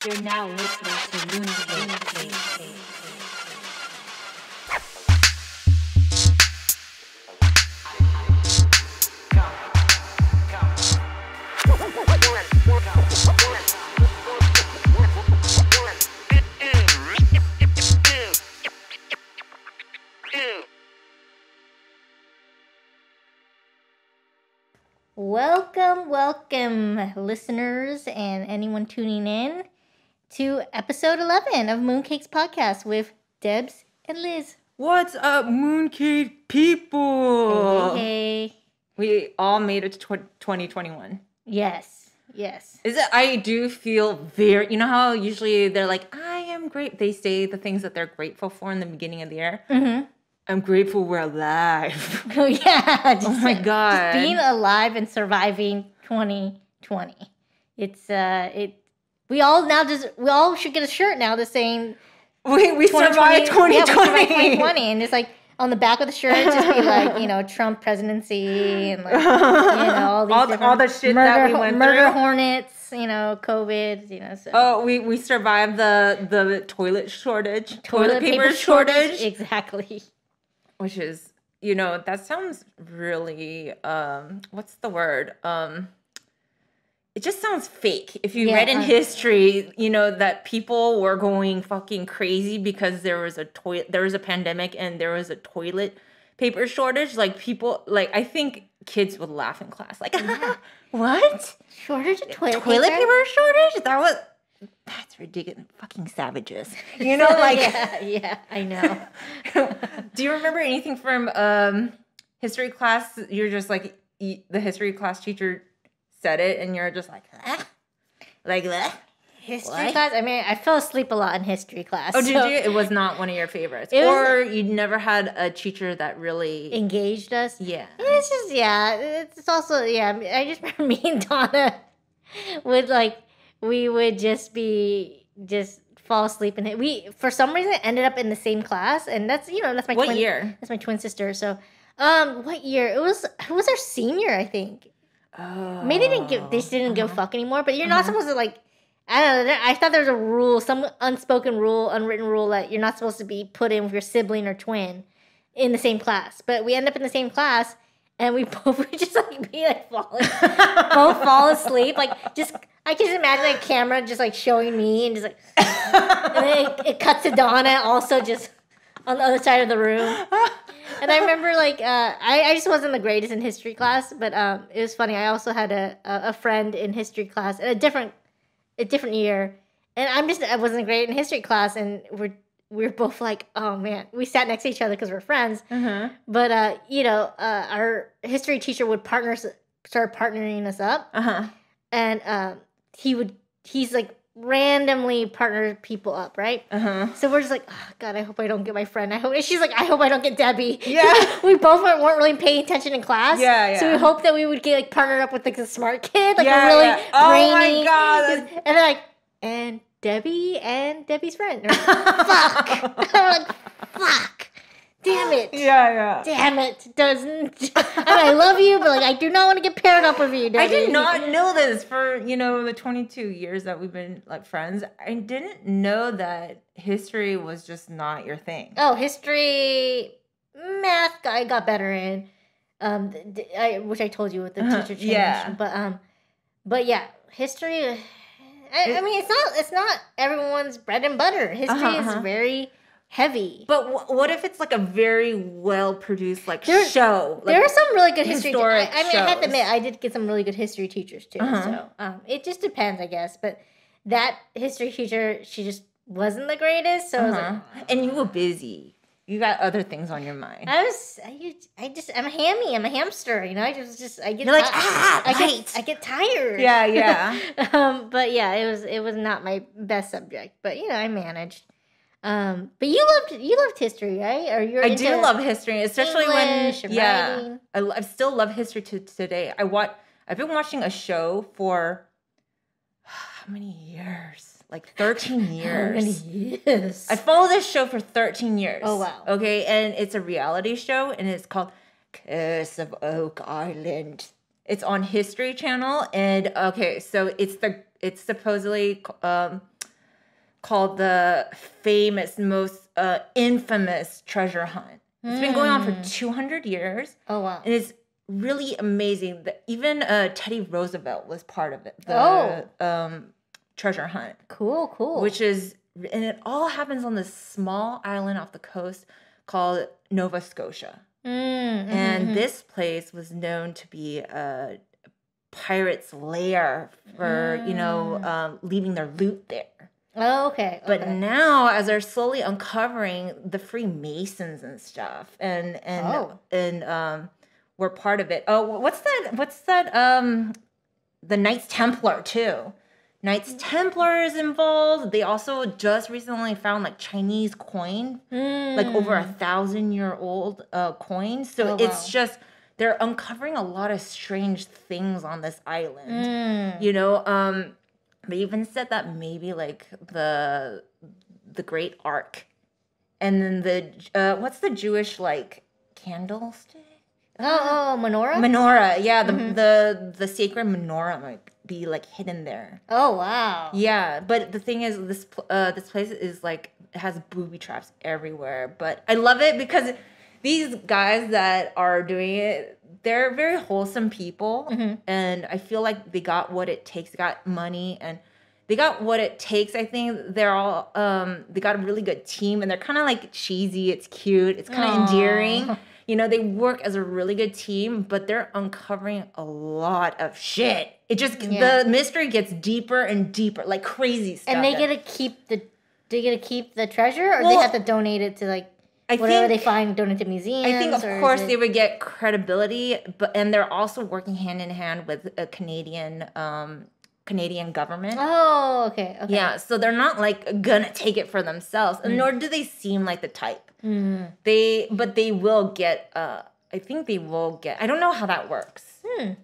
You're now listening to Mooncakes. Welcome, listeners and anyone tuning in to episode 11 of Mooncakes Podcast with Debbs and Liz. What's up, Mooncake people? Hey. We all made it to 2021. Yes. I do feel very, you know how usually they're like, I am great. They say the things that they're grateful for in the beginning of the year. Mm-hmm. I'm grateful we're alive. Oh, yeah. Oh, my God. Just being alive and surviving 2020. We all should get a shirt now that's saying we survived 2020. Yeah, we survived 2020. And it's like on the back of the shirt, just be like, Trump presidency and all these all the shit that we went through. Murder hornets, COVID, so. Oh, we survived the toilet shortage. Toilet paper shortage. Exactly. Which is, that sounds really, what's the word? It just sounds fake. If you read in history, that people were going fucking crazy because there was a pandemic and there was a toilet paper shortage. I think kids would laugh in class. Like, what? Shortage of toilet paper shortage? That's ridiculous. Fucking savages. Yeah, I know. Do you remember anything from history class? You're just like, the history class teacher said it and you're just like, like that? History class? I mean, I fell asleep a lot in history class. Oh, did you? It was not one of your favorites. Or you never had a teacher that really engaged us? Yeah. It's just, it's also, I just remember me and Donna would we would just fall asleep and we for some reason ended up in the same class, and that's that's my what twin year? That's my twin sister. So what year? It was our senior, I think. Oh. Maybe they just didn't give a fuck anymore, but you're not supposed to I don't know. I thought there was a rule, some unspoken rule, unwritten rule that you're not supposed to be put in with your sibling or twin in the same class. But we end up in the same class, and we both would just both fall asleep. I can just imagine a camera just showing me and just and then it cuts to Donna also just on the other side of the room. And I remember I just wasn't the greatest in history class, but it was funny. I also had a friend in history class in a different year, and I wasn't great in history class, and we're both like, oh man, we sat next to each other because we're friends. Mm-hmm. But our history teacher would start partnering us up, and he's randomly partner people up, right? So we're just like, oh God, I hope I don't get my friend. She's like, I hope I don't get Debbie. Yeah, we both weren't really paying attention in class. Yeah. So we hoped that we would get partnered up with the smart kid, brainy. Oh my God. And and Debbie and Debbie's friend. Fuck. I'm like, fuck. Damn it. Yeah. Damn it. I love you, but I do not want to get paired up with you, Debbie. I did not know this for, the 22 years that we've been friends. I didn't know that history was just not your thing. Oh, history, math, I got better in. Which I told you with the teacher change. Yeah. But yeah, history. I mean, it's not everyone's bread and butter. History is very heavy. But what if it's a very well produced show? There are some really good history. I have to admit, I did get some really good history teachers too. So it just depends, I guess. But that history teacher, she just wasn't the greatest. So I was and you were busy. You got other things on your mind. I'm a hammy. I'm a hamster. I get. You're I get tired. Yeah. But yeah, it was not my best subject. But I managed. But you loved history, right? Or I do love history, especially English, when I still love history to today. I've been watching a show for how many years? 13 years. How many years? I followed this show for 13 years. Oh wow. Okay, and it's a reality show, and it's called Curse of Oak Island. It's on History Channel, and okay, so it's supposedly called the famous, most infamous treasure hunt. It's been going on for 200 years. Oh, wow. And it's really amazing. Even Teddy Roosevelt was part of it. The treasure hunt. Cool. Which is, and it all happens on this small island off the coast called Nova Scotia. And this place was known to be a pirate's lair for, leaving their loot there. Oh, okay. But now, as they're slowly uncovering the Freemasons and stuff, and we're part of it. Oh, what's that? The Knights Templar too. Knights Templar is involved. They also just recently found like Chinese coin, like over 1,000-year-old coin. So it's just they're uncovering a lot of strange things on this island. They even said that maybe like the Great Ark, and then the what's the Jewish like candlestick? Menorah. Menorah, yeah, the sacred menorah might be like hidden there. Oh wow. Yeah, but the thing is, this place is like it has booby traps everywhere. But I love it because these guys that are doing it, they're very wholesome people, and I feel like they got what it takes. They got money and they got what it takes. I think they're all they got a really good team, and they're kind of like cheesy. It's cute. It's kind of endearing. They work as a really good team, but they're uncovering a lot of shit. It just the mystery gets deeper and deeper, like crazy stuff. And they get to keep the treasure, or they have to donate it to like whatever they find, donate to museums. I think, of course, they would get credibility, and they're also working hand in hand with a Canadian government. Oh, okay. Yeah, so they're not like gonna take it for themselves, nor do they seem like the type. They will get. I think they will get. I don't know how that works,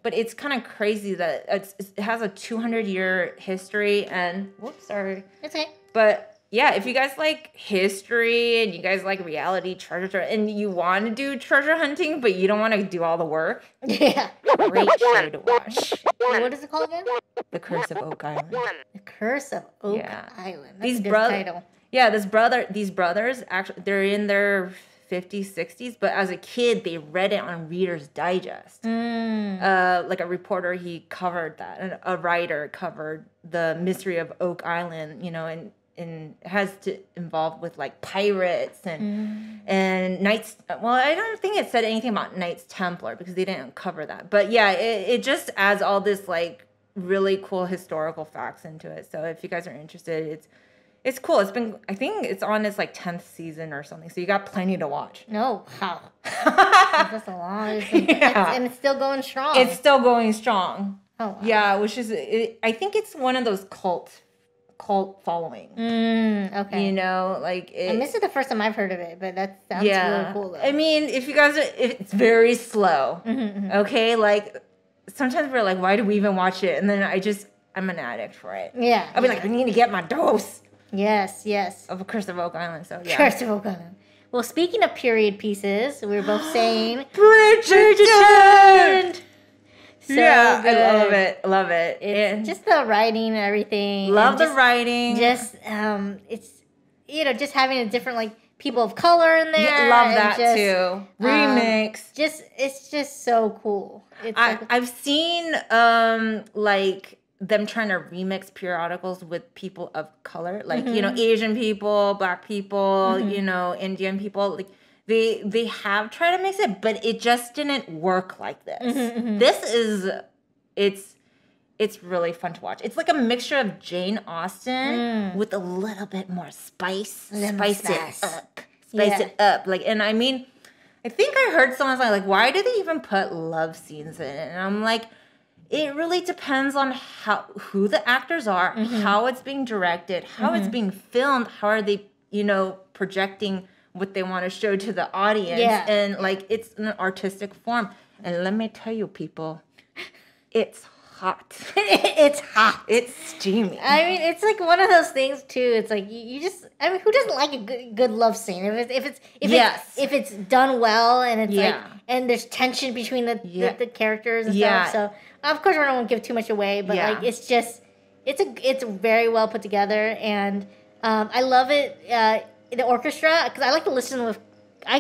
but it's kind of crazy that it has a 200-year history. And whoops, sorry. It's okay. But yeah, if you guys like history and you guys like reality treasure and you want to do treasure hunting, but you don't want to do all the work, great show to watch. Wait, what is it called again? The Curse of Oak Island. The Curse of Oak Island. That's These a good title. Yeah, these brothers, actually, they're in their 50s, 60s, but as a kid, they read it on Reader's Digest. Like a reporter, he covered that, and a writer covered the mystery of Oak Island, and has to involve with like pirates and Knights. Well, I don't think it said anything about Knights Templar because they didn't cover that. But yeah, it just adds all this like really cool historical facts into it. So if you guys are interested, it's cool. I think it's on its like 10th season or something. So you got plenty to watch. No, how? That's a lot. And it's still going strong. It's still going strong. Oh, wow. Yeah, which is, I think it's one of those cult following. Okay. And this is the first time I've heard of it, but that sounds really cool though. I mean, if you guys it's very slow. Okay, like sometimes we're like, why do we even watch it? And then I'm an addict for it. Yeah. I'll be like, I need to get my dose. Yes. Of A Curse of Oak Island. So yeah. Curse of Oak Island. Well, speaking of period pieces, we were both saying Bridgeton. So yeah, good. I love it. It's just the writing and everything. Love the writing. Just it's just having a different like people of color in there. Yeah, love that too. Remix. It's just so cool. I've seen like them trying to remix periodicals with people of color, like Asian people, Black people, Indian people, like. They have tried to mix it, but it just didn't work like this. This is, it's really fun to watch. It's like a mixture of Jane Austen with a little bit more spice. Spice it up. Like, and I mean, I think I heard someone say like, why do they even put love scenes in it? And I'm like, it really depends on who the actors are, how it's being directed, how it's being filmed, how are they, projecting what they want to show to the audience. Yeah. And like it's an artistic form. And let me tell you, people, it's hot. It's hot. It's steamy. I mean, it's like one of those things too. It's like you just. I mean, who doesn't like a good love scene? If it's done well and it's like and there's tension between the characters and stuff. So of course we don't want to give too much away, but like it's very well put together and. I love it. The orchestra, because I like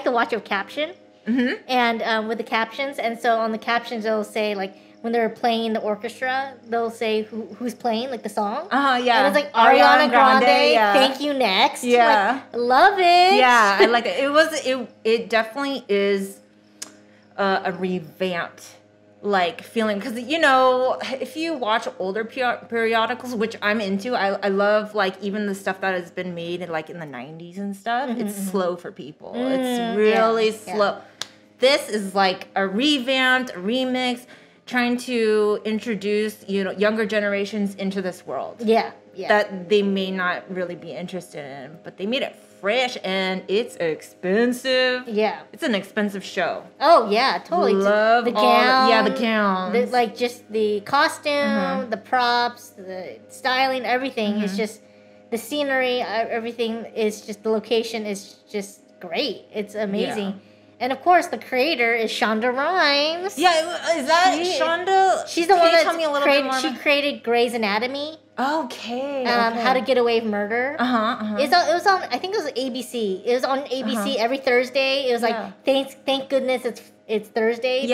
to watch with caption. Mm-hmm. And with the captions. And so on the captions, they'll say, like, when they're playing the orchestra, they'll say who's playing, like, the song. Yeah. And it's like Ariana Grande, yeah. Thank You Next. Yeah. Like, love it. Yeah, I like it. It definitely is a revamped, like, feeling. Because, you know, if you watch older periodicals, which I'm into, I love, like, even the stuff that has been made in, like, in the 90s and stuff. Mm-hmm. It's slow for people. It's really slow. Yeah. This is, like, a revamped, a remix, trying to introduce, you know, younger generations into this world. Yeah. That they may not really be interested in, but they made it fresh, and it's expensive. Yeah. It's an expensive show. Oh, yeah, totally. Love the gown. The gowns. Like, just the costume, the props, the styling, everything. It's just, the scenery, everything is just, the location is just great. It's amazing. Yeah. And of course, the creator is Shonda Rhimes. Yeah, is that Shonda? She's the one that she created Grey's Anatomy. Okay. How to Get Away with Murder. It was on. I think it was ABC. It was on ABC every Thursday. It was like thank goodness it's Thursday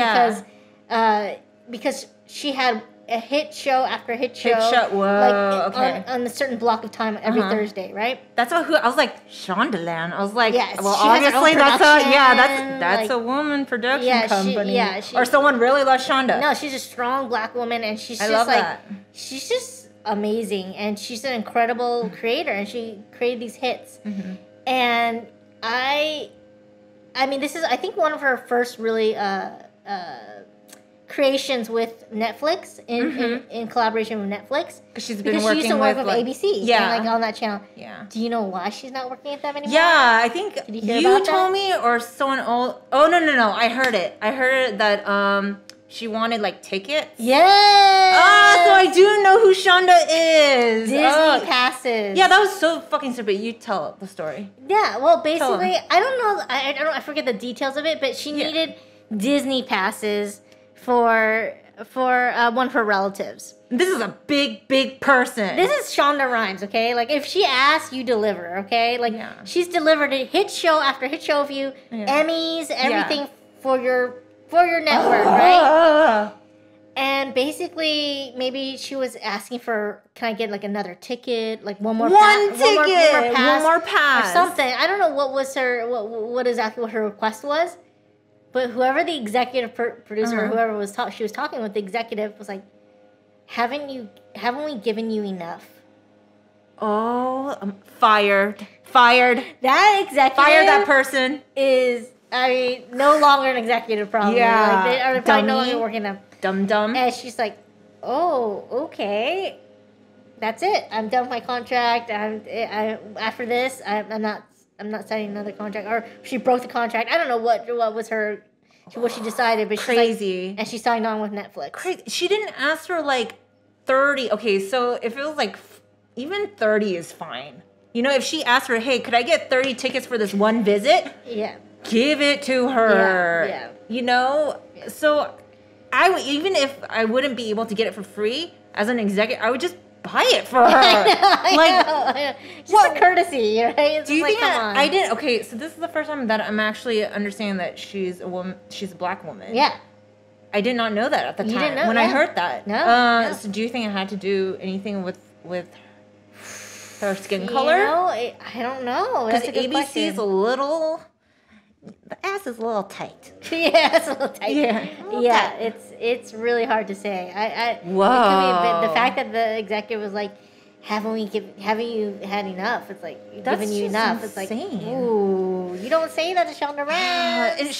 because she had a hit show after hit show. Whoa. Like on a certain block of time every Thursday, right? That's I was like Shondaland. I was like, yes, well, obviously that's a woman production company. Or someone really loves Shonda. No, she's a strong black woman, and she's she's just amazing, and she's an incredible creator, and she created these hits. And I mean, this is, I think, one of her first really creations with Netflix in collaboration with Netflix. Because she used to work with ABC, and, on that channel. Yeah. Do you know why she's not working at them anymore? Yeah, I think you told me, or someone old. Oh no! I heard it. That she wanted, like, tickets. Yes. So I do know who Shonda is. Disney passes. Yeah, that was so fucking stupid. You tell the story. Yeah. Well, basically, I don't know. I forget the details of it, but she needed Disney passes for one of her relatives. This is a big person. This is Shonda Rhimes, okay? Like, if she asks, you deliver, okay? Like, she's delivered a hit show after hit show of you, Emmys, everything for your network, right? And basically, maybe she was asking for, can I get, like, another ticket, like one more pass, or something. I don't know what exactly her request was. But whoever the executive producer, or whoever she was talking with, the executive was like, haven't we given you enough? Oh, I'm fired. That executive. Fire that person. Is, no longer an executive, probably. Yeah. They're probably no longer working them. Dumb. And she's like, oh, okay. That's it. I'm done with my contract. After this, I'm not signing another contract. Or she broke the contract. I don't know what she decided, but crazy. And she signed on with Netflix. Crazy. She didn't ask for, like, 30. Okay, so if it was like, even 30 is fine. You know, if she asked for, hey, could I get 30 tickets for this one visit? Yeah. Give it to her. Yeah. You know? Yeah. So even if I wouldn't be able to get it for free as an executive, I would just buy it for her. I know. Just a courtesy, right? Do you think I did? Okay, so this is the first time that I'm actually understanding that she's a woman. She's a black woman. Yeah. I did not know that at the time. Didn't know, when I heard that. No. So do you think it had to do anything with her skin color? I don't know. Because ABC is a little. The ass is a little tight. Yeah, it's a little tight. Yeah, it's really hard to say. Whoa. The fact that the executive was like, haven't you had enough? It's like, giving you enough. Insane. It's like, ooh, you don't say that to Shonda Rhimes. And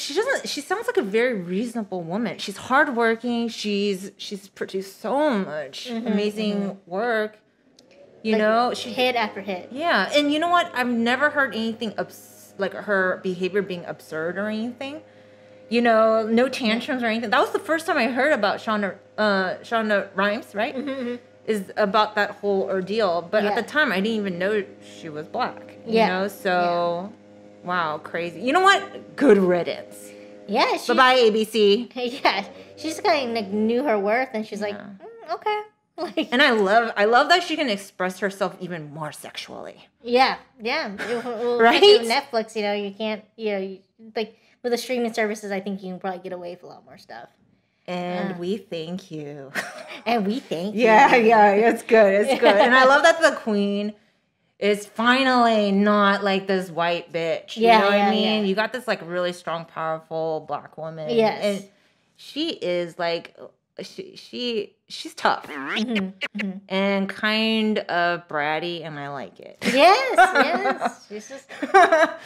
she sounds like a very reasonable woman. She's hardworking. She's produced so much amazing work. You know, she hit after hit. Yeah, and you know what? I've never heard anything like her behavior being absurd or anything. You know, no tantrums or anything. That was the first time I heard about Shonda Rhimes, right? Is about that whole ordeal. But at the time, I didn't even know she was black. You know, so wow, crazy. You know what? Good riddance. Yeah. Bye-bye, ABC. Yeah, she just kind of knew her worth, and she's like, okay. Like, and I love that she can express herself even more sexually. yeah. Right? With Netflix, you can't, like with the streaming services, I think you can probably get away with a lot more stuff. And we thank you. And we thank you. Yeah, it's good. It's good. And I love that the queen is finally not like this white bitch. You know what I mean? You got this like really strong, powerful black woman. Yes. And she is like she's tough. And kind of bratty, and I like it. Yes.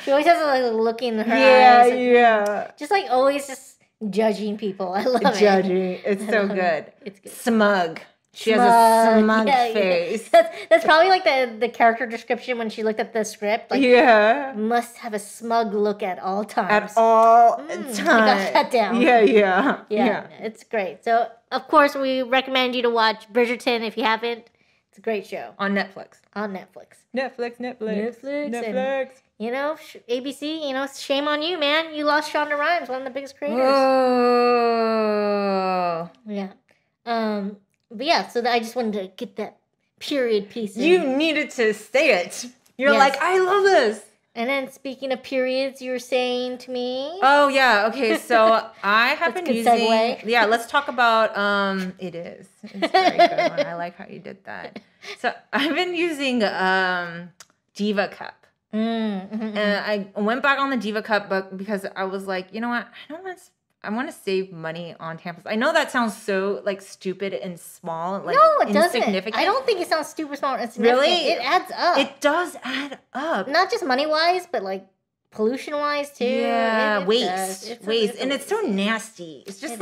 She always has a look in her eyes. Yeah. Just like always just judging people. I love it. Judging. It's so good. It's good. Smug. She has a smug face. That's probably like the character description when she looked at the script. Like, must have a smug look at all times. At all times. I got that down. Yeah. It's great. So, of course, we recommend you to watch Bridgeton if you haven't. It's a great show. On Netflix. Netflix. Netflix. And, ABC, shame on you, man. You lost Shonda Rhimes, one of the biggest creators. Oh. Yeah. But yeah, so I just wanted to get that period piece in. You needed to say it. You're like, I love this. And then speaking of periods, you were saying to me. Oh yeah, okay. So I have been using. Segue. Yeah, let's talk about. It is. It's a very good one. I like how you did that. So I've been using Diva Cup. And I went back on the Diva Cup, but because I was like, you know what, I want to save money on tampons. I know that sounds so like stupid and small, like no, it doesn't. I don't think it sounds stupid small. It's really, it adds up. It does add up, not just money wise, but like pollution wise too. Yeah, it waste, and it's so nasty. It's just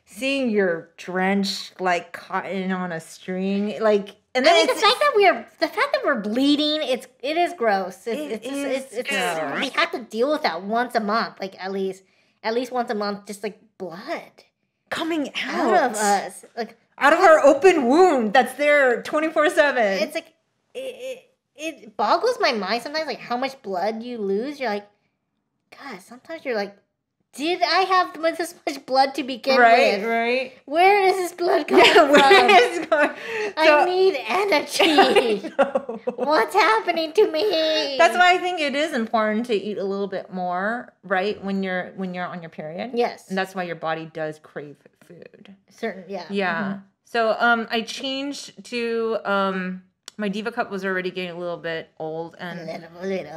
seeing your drenched like cotton on a string, like. And then the fact that we're bleeding, it is gross. It's gross. We have to deal with that once a month, like at least once a month, just like blood coming out of us, like out of our open wound that's there 24/7. It's like it boggles my mind sometimes, like how much blood you lose. You're like, God, sometimes you're like, did I have this much blood to begin with? Right. Where is this blood coming from? I need energy. What's happening to me? That's why I think it is important to eat a little bit more, right? When you're on your period. Yes. And that's why your body does crave food. Yeah. Mm-hmm. So I changed to my Diva Cup was already getting a little bit old, and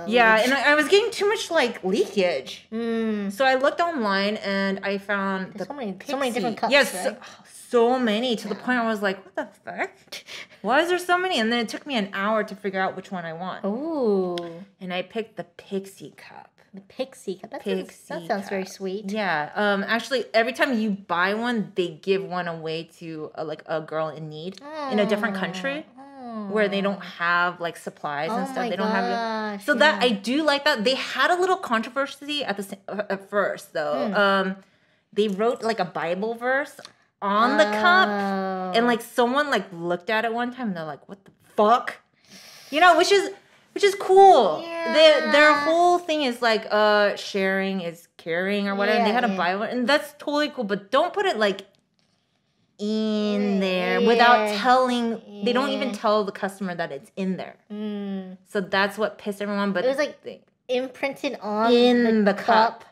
yeah, and I was getting too much like leakage. So I looked online and I found so many different cups. Yes, right? so many to the point I was like, what the fuck? Why is there so many? And then it took me an hour to figure out which one I want. Ooh. And I picked the Pixie Cup. The Pixie Cup. That sounds very sweet. Yeah. Actually, every time you buy one, they give one away to a girl in need in a different country. Where they don't have like supplies and stuff. They don't have it. So that I do like that. They had a little controversy at first though. They wrote like a Bible verse on the cup, and like someone like looked at it one time and they're like, "What the fuck?" Which is cool. Yeah. Their whole thing is like sharing is caring or whatever. They had a Bible, and that's totally cool. But don't put it like in there without telling. They don't even tell the customer that it's in there. So that's what pissed everyone. But it was like imprinted on in the cup.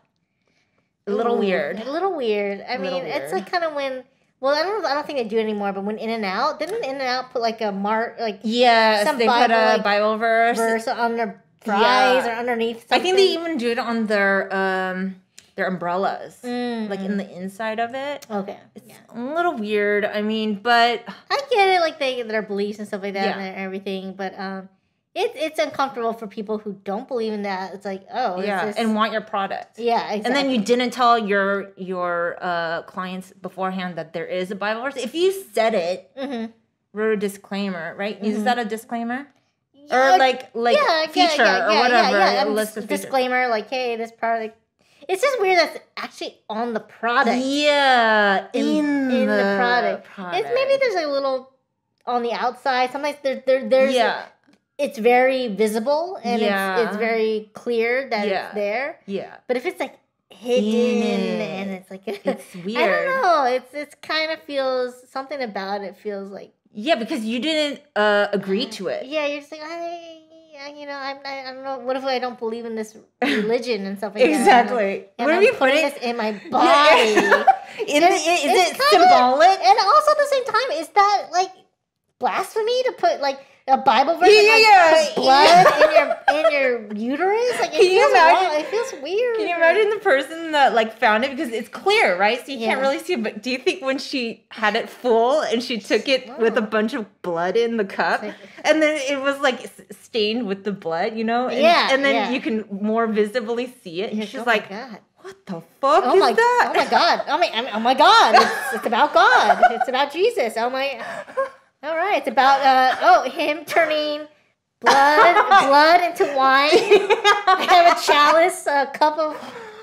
A little weird. I mean, it's like kind of when. Well, I don't think they do it anymore. But when In-N-Out, didn't In-N-Out put like a mark, like some they Bible, put a Bible verse on their fries or underneath something? I think they even do it on their umbrellas, like in the inside of it. Okay, it's a little weird. I mean, but I get it, like their beliefs and stuff like that and everything. But it's uncomfortable for people who don't believe in that. It's like, and want your product. Yeah, exactly. And then you didn't tell your clients beforehand that there is a Bible verse. If you said it, wrote a disclaimer, right? Is that a disclaimer? Or like feature or whatever. Yeah. List of disclaimer, like, hey, this product. It's just weird that's actually on the product. Yeah, in the product. It's maybe there's a little on the outside. Sometimes there's it's very visible and it's very clear that it's there. Yeah. But if it's like hidden and it's like it's weird. I don't know. It's kind of feels something about it feels like Yeah, because you didn't agree to it. Yeah, you're just like, I don't know. What if I don't believe in this religion and stuff like Exactly. that? What I'm are you putting putting this in my body? Is it symbolic? And also at the same time, is that like blasphemy to put like a Bible verse blood in your uterus? Like it feels weird. Can you imagine the person that like found it, because it's clear, right? So you can't really see it. But do you think when she had it full and she took it with a bunch of blood in the cup, and then it was like stained with the blood, and, and then you can more visibly see it, and she's like, God. What the fuck is that? Oh my God! Oh my God! It's about God. It's about Jesus. Oh my. All right, it's about him turning blood into wine. I have a chalice, a cup of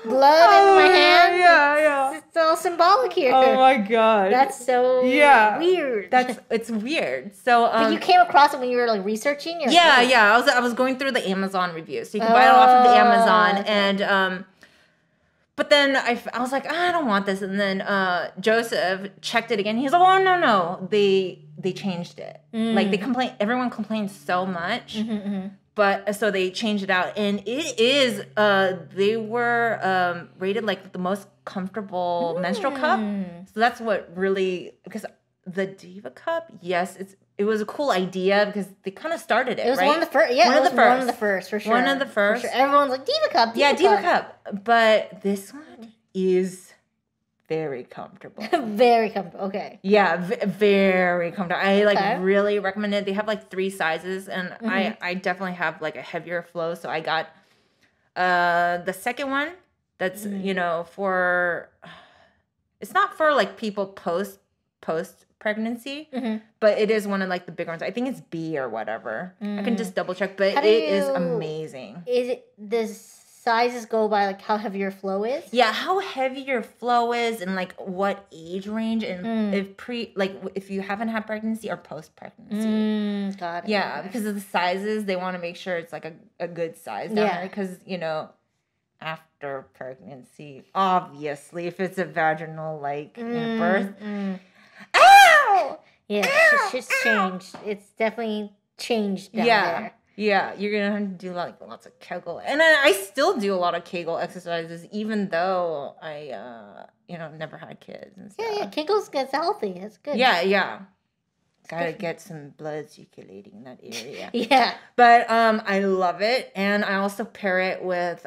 blood in my hand. Yeah. It's all symbolic here. Oh my God, that's so weird. It's weird. So, but you came across it when you were like researching. I was going through the Amazon reviews, so you can buy it off of the Amazon, and But then I was like, I don't want this. And then Joseph checked it again. He's like, oh, no. They changed it. Like, everyone complained so much. But so they changed it out. And it is, they were rated like the most comfortable menstrual cup. So that's what really, because the Diva Cup, yes, it was a cool idea because they kind of started it, It was right? one of the first. Yeah, one of the first, for sure. One of the first. For sure. Everyone's like, Diva Cup, Diva Cup. But this one is very comfortable. Very comfortable, okay. Yeah, very comfortable. I really recommend it. They have like 3 sizes, and I definitely have like a heavier flow. So I got the second one that's, for, it's not for like people post pregnancy, but it is one of like the bigger ones. I think it's B or whatever. I can just double check, but it is amazing. Is it the sizes go by like how heavy your flow is? Yeah, how heavy your flow is, and like what age range, and if you haven't had pregnancy or post pregnancy. Got it. Yeah, because of the sizes, they want to make sure it's like a good size down there, because after pregnancy, obviously, if it's a vaginal birth. Ow! Yeah, shit's changed. It's definitely changed down there. Yeah, you're going to have to do like lots of Kegel. And I still do a lot of Kegel exercises, even though I, never had kids and stuff. Yeah, Kegel's gets healthy. That's good. Yeah. Gotta get some blood circulating in that area. Yeah. But I love it. And I also pair it with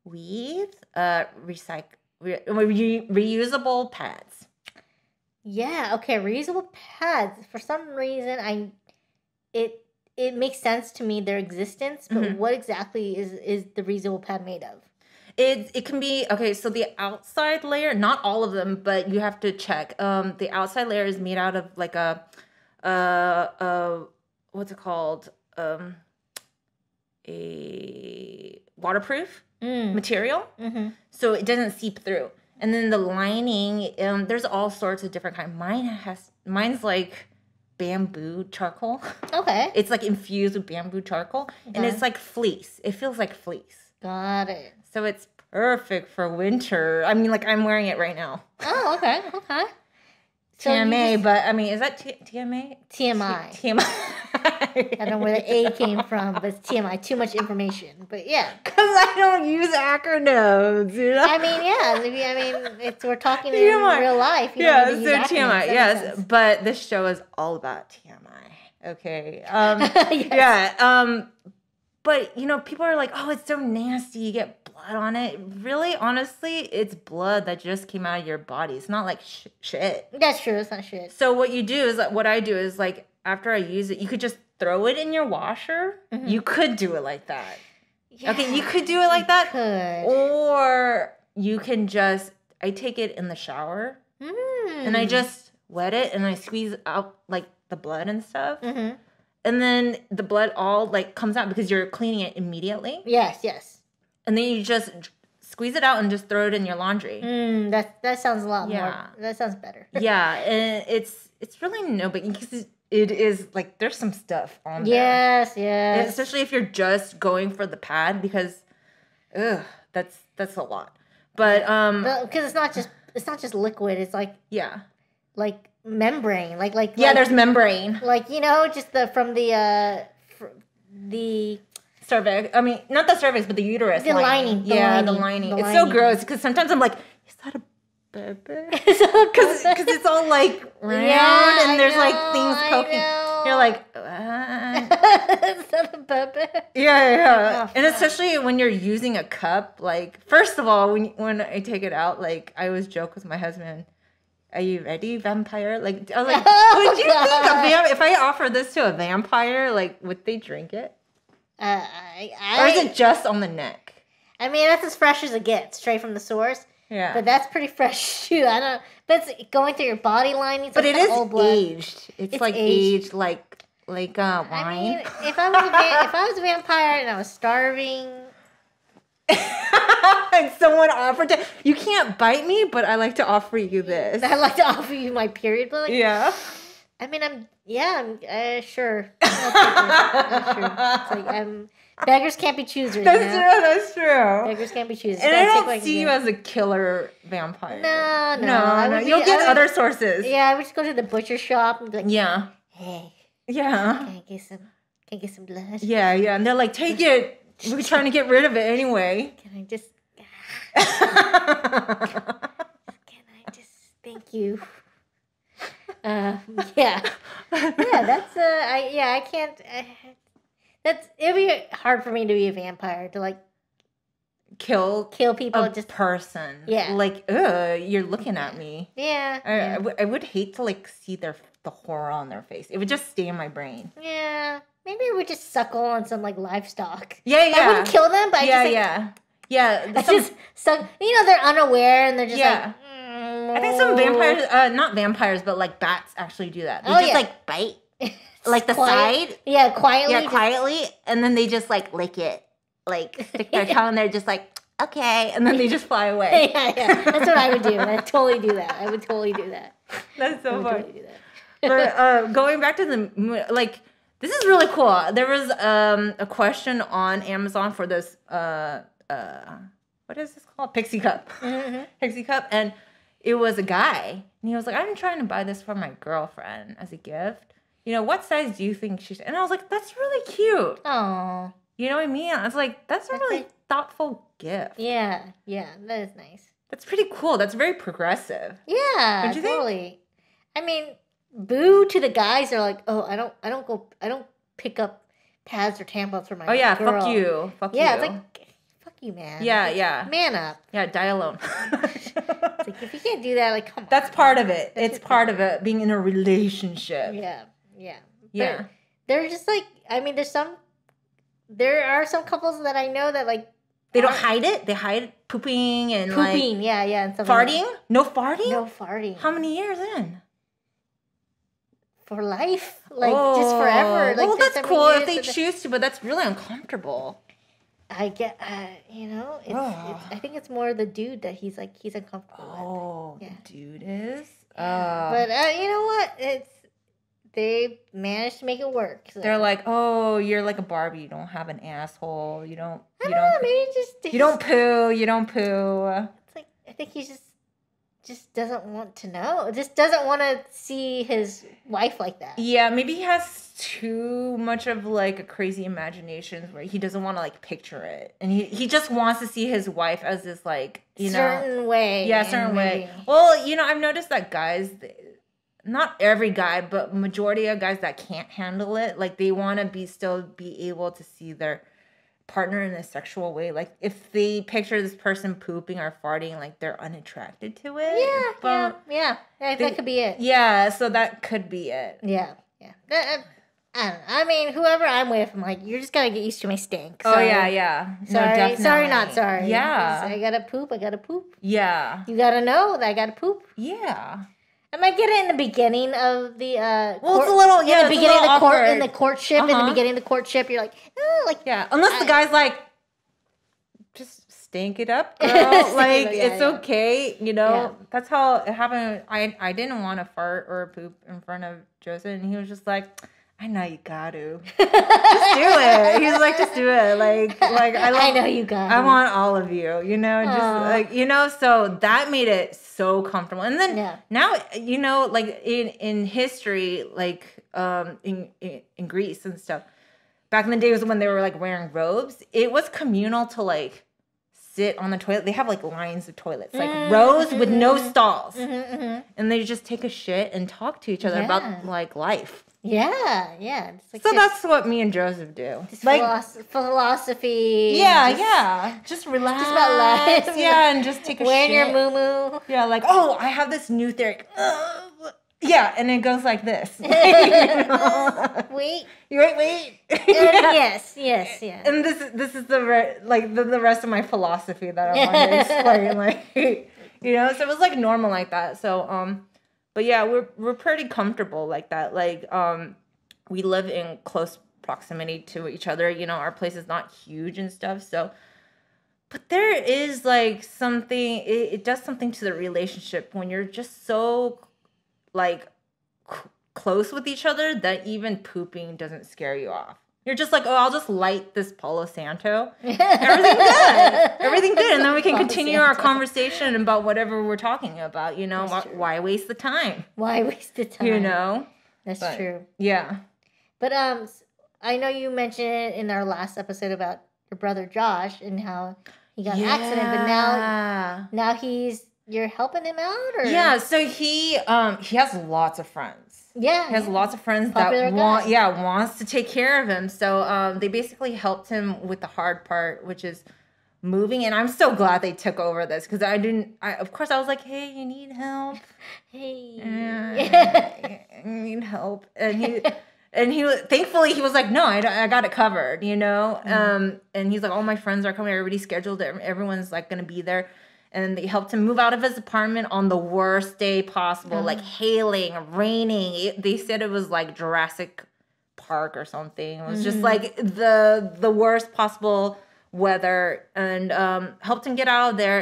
reusable pads. Yeah, okay, reusable pads. For some reason, it makes sense to me, their existence, but what exactly is the reusable pad made of? It can be, okay, so the outside layer, not all of them, but you have to check. The outside layer is made out of like a what's it called? A waterproof material. So it doesn't seep through. And then the lining, there's all sorts of different kinds. Mine's like bamboo charcoal. Okay. It's like infused with bamboo charcoal. And it's like fleece. It feels like fleece. Got it. So it's perfect for winter. I mean, like I'm wearing it right now. Oh, okay. So TMA, but I mean, is that TMA? TMI. TMI. I don't know where the A came from, but it's TMI. Too much information. But yeah. Because I don't use acronyms, I mean, we're talking in real life. You so TMI, yes. But this show is all about TMI. Okay. Yes. Yeah. But, people are like, oh, it's so nasty. You get blood on it. Really, honestly, it's blood that just came out of your body. It's not like shit. That's true. It's not shit. So what I do is like, after I use it, you could just throw it in your washer. You could do it like that. Yeah, okay, you could do it like that. Could. Or you can I take it in the shower. And I just wet it and I squeeze out like the blood and stuff. And then the blood all like comes out because you're cleaning it immediately. Yes. And then you just squeeze it out and just throw it in your laundry. That sounds a lot more. That sounds better. Yeah, and it's really no big because it is like there's some stuff on there. Yes. And especially if you're just going for the pad because, that's a lot. But because it's not just liquid. It's like membrane, there's membrane, like, you know, just from the cervix. I mean, not the cervix, but the uterus. The lining. The lining. It's so gross because sometimes I'm like, is that a baby? Because it's all like round and there's like things poking. You're like, is that a baby? Yeah. Oh, and especially when you're using a cup, like, first of all, when I take it out, like, I always joke with my husband, are you ready, vampire? Like, I was like, would you think if I offer this to a vampire, like, would they drink it? Or is it just on the neck? I mean, that's as fresh as it gets, straight from the source. Yeah. But that's pretty fresh too. I don't. But it's going through your body linings. But it is aged. It's like aged like wine. I mean, if I was a vampire and I was starving, and someone offered to, you can't bite me, but I like to offer you this. I'd like to offer you my period blood. Yeah. I mean, I'm sure. I'm sure. It's like beggars can't be choosers. That's true. Beggars can't be choosers. And I don't see you as a killer vampire. No. You'll get other sources. Yeah, I would just go to the butcher shop and be like, yeah. Hey. Yeah. Can I get some blood? Yeah. And they're like, take it. We're trying to get rid of it anyway. Can I just thank you? I can't. It'd be hard for me to be a vampire, to like kill people. A person. Yeah. Like, you're looking at me. Yeah. I would hate to like see the horror on their face. It would just stay in my brain. Yeah. Maybe it would just suckle on some like livestock. Yeah. I wouldn't kill them, but Yeah. Just suck. You know, they're unaware and they're just like. I think some vampires, not vampires, but like bats actually do that. They just like bite, like the side. Yeah, quietly. Yeah, quietly, and then they just like lick it, like stick their tongue. And they're just like, okay, and then they just fly away. Yeah. That's what I would do. I'd totally do that. I would totally do that. That's so funny. Totally do that. But going back to like, this is really cool. There was a question on Amazon for this what is this called? Pixie cup. Mm-hmm. Pixie cup, and it was a guy, and he was like, I'm trying to buy this for my girlfriend as a gift. You know, what size do you think she should? And I was like, that's really cute. Oh. You know what I mean? I was like, that's a really thoughtful gift. Yeah, that is nice. That's pretty cool. That's very progressive. Yeah, Don't you totally. think? I mean, boo to the guys are like, oh, I don't pick up pads or tampons for my girl. Fuck you. Yeah, it's like, fuck you, man. Yeah. Man up. Yeah, die alone. It's like, if you can't do that, like, come on. That's part of it. It's part of it, being in a relationship. Yeah. Yeah. They're just like, I mean, there are some couples that I know that like, they don't hide it. They hide pooping and pooping, yeah, and stuff. Farting? Like No farting? No farting. How many years in? For life, like just forever. Like, well, that's cool if they choose. choose to, but that's really uncomfortable. I get, it's I think it's more the dude that he's uncomfortable with. The dude is. But you know what? They managed to make it work. So. They're like, oh, you're like a Barbie. You don't have an asshole. You don't. I don't know. Maybe you don't poo. You don't poo. It's like, I think he just doesn't want to know. Just doesn't want to see his wife like that. Yeah, maybe he has too much of like a crazy imagination where he doesn't want to like picture it, and he just wants to see his wife as this like certain way. Yeah, certain way. Well, I've noticed that guys. Not every guy, but majority of guys that can't handle it, like they want to still be able to see their partner in a sexual way. Like if they picture this person pooping or farting, like they're unattracted to it. Yeah. That could be it. Yeah, so that could be it. Yeah. I don't know. I mean, whoever I'm with, I'm like, you're just gotta get used to my stink. Sorry. Oh yeah. Sorry, sorry, not sorry. Yeah. I gotta poop. Yeah. You gotta know that I gotta poop. Yeah. I might get it in the beginning of the well, it's a little in the beginning of the courtship. Uh-huh. In the beginning of the courtship, you're like, oh, like unless the guy's like, just stink it up, girl. Like it's okay, Yeah. That's how it happened. I didn't want to fart or poop in front of Joseph, and he was just like, I know you got to. Just do it. He's like, just do it. Like I know you got I want all of you, you know, just like, you know, so that made it so comfortable. And then now, you know, like in history, like in Greece and stuff, back in the days when they were like wearing robes, it was communal to like sit on the toilet. They have like lines of toilets, like rows with no stalls. And they just take a shit and talk to each other about like life. Yeah. It's like so that's what me and Joseph do. Like philosophy. Yeah. Just relax. Just about life. Yeah, and just take a wearing shit. your moo-moo. Yeah, like, oh, I have this new theory. Yeah, and it goes like this. Wait. Yes. And this is the rest of my philosophy that I want to explain. Like, you know, so it was like normal like that. So but yeah, we're pretty comfortable like that. Like we live in close proximity to each other. You know, our place is not huge and stuff. So, but there is like something. It does something to the relationship when you're just so like close with each other that even pooping doesn't scare you off. You're just like, oh, I'll just light this Palo Santo. Everything good. And then we can continue our conversation about whatever we're talking about, you know. Why waste the time? Why waste the time? You know? That's true. Yeah. But I know you mentioned in our last episode about your brother Josh and how he got in an accident, but now you're helping him out, or? Yeah, so he has lots of friends. Yeah. He has lots of friends Popular that wants to take care of him. So they basically helped him with the hard part, which is moving. And I'm so glad they took over this because of course I was like, hey, you need help? Hey. You need help. And he thankfully he was like, no, I got it covered, you know? And he's like, all my friends are coming, everybody's scheduled, everyone's like going to be there. And they helped him move out of his apartment on the worst day possible, like hailing, raining. They said it was like Jurassic Park or something. It was just like the worst possible weather, and helped him get out of there.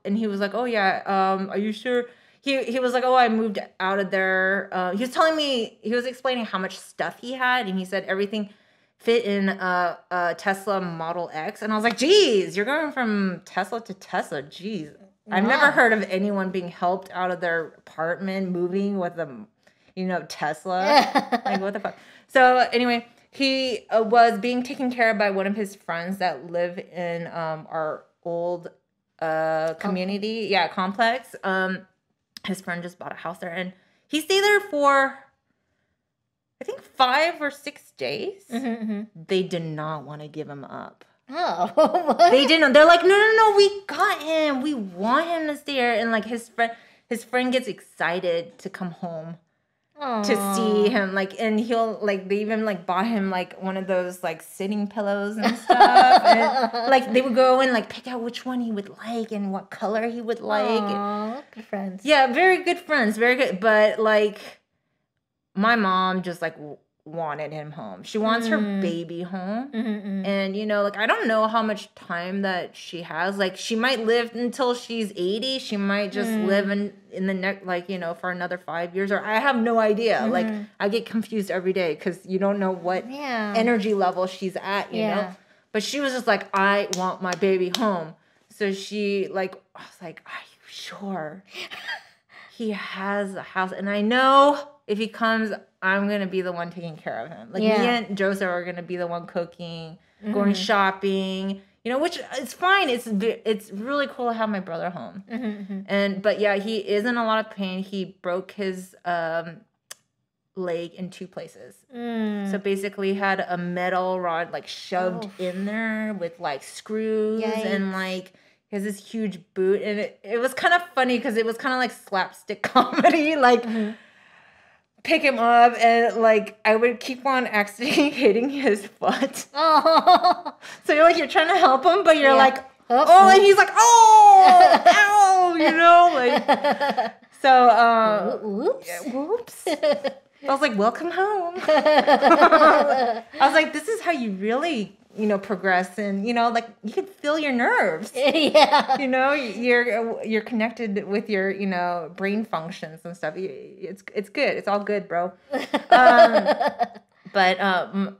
And he was like, oh yeah, are you sure? He was like, oh, I moved out of there. He was telling me, he was explaining how much stuff he had, and he said everything fit in a Tesla Model X. And I was like, geez, you're going from Tesla to Tesla. Geez. I've never heard of anyone being helped out of their apartment, moving with a, Tesla. Like, what the fuck? So anyway, he was being taken care of by one of his friends that live in our old community. Yeah, complex. His friend just bought a house there. And he stayed there for, I think 5 or 6 days. They did not want to give him up. Oh, they didn't. They're like, no, we got him. We want him to stay here. And like his friend gets excited to come home to see him. Like, and he'll like, they even like bought him like one of those like sitting pillows and stuff. And like they would go and like pick out which one he would like and what color he would like. Aww, good friends. Yeah, very good friends. Very good. But like, my mom just like wanted him home. She wants her baby home. And like, I don't know how much time that she has. Like, she might live until she's 80. She might just live in the next, like, for another 5 years, or I have no idea. Like, I get confused every day because you don't know what energy level she's at, you know? But she was just like, I want my baby home. So she like, I was like, are you sure? He has a house, and I know if he comes, I'm going to be the one taking care of him. Like, me and Joseph are going to be the one cooking, going shopping, which is fine. It's really cool to have my brother home. But yeah, he is in a lot of pain. He broke his leg in 2 places. So basically had a metal rod like shoved in there with like screws. Yikes. And like, he has this huge boot, and it was kind of funny because it was kind of like slapstick comedy, like pick him up, and like I would keep on accidentally hitting his foot. Oh. So you're trying to help him, but you're like, oh, and he's like, oh, ow, like. So, whoops. I was like, welcome home. I was like, this is how you really progress, and like you can feel your nerves. You're connected with your brain functions and stuff. It's good. It's all good, bro. But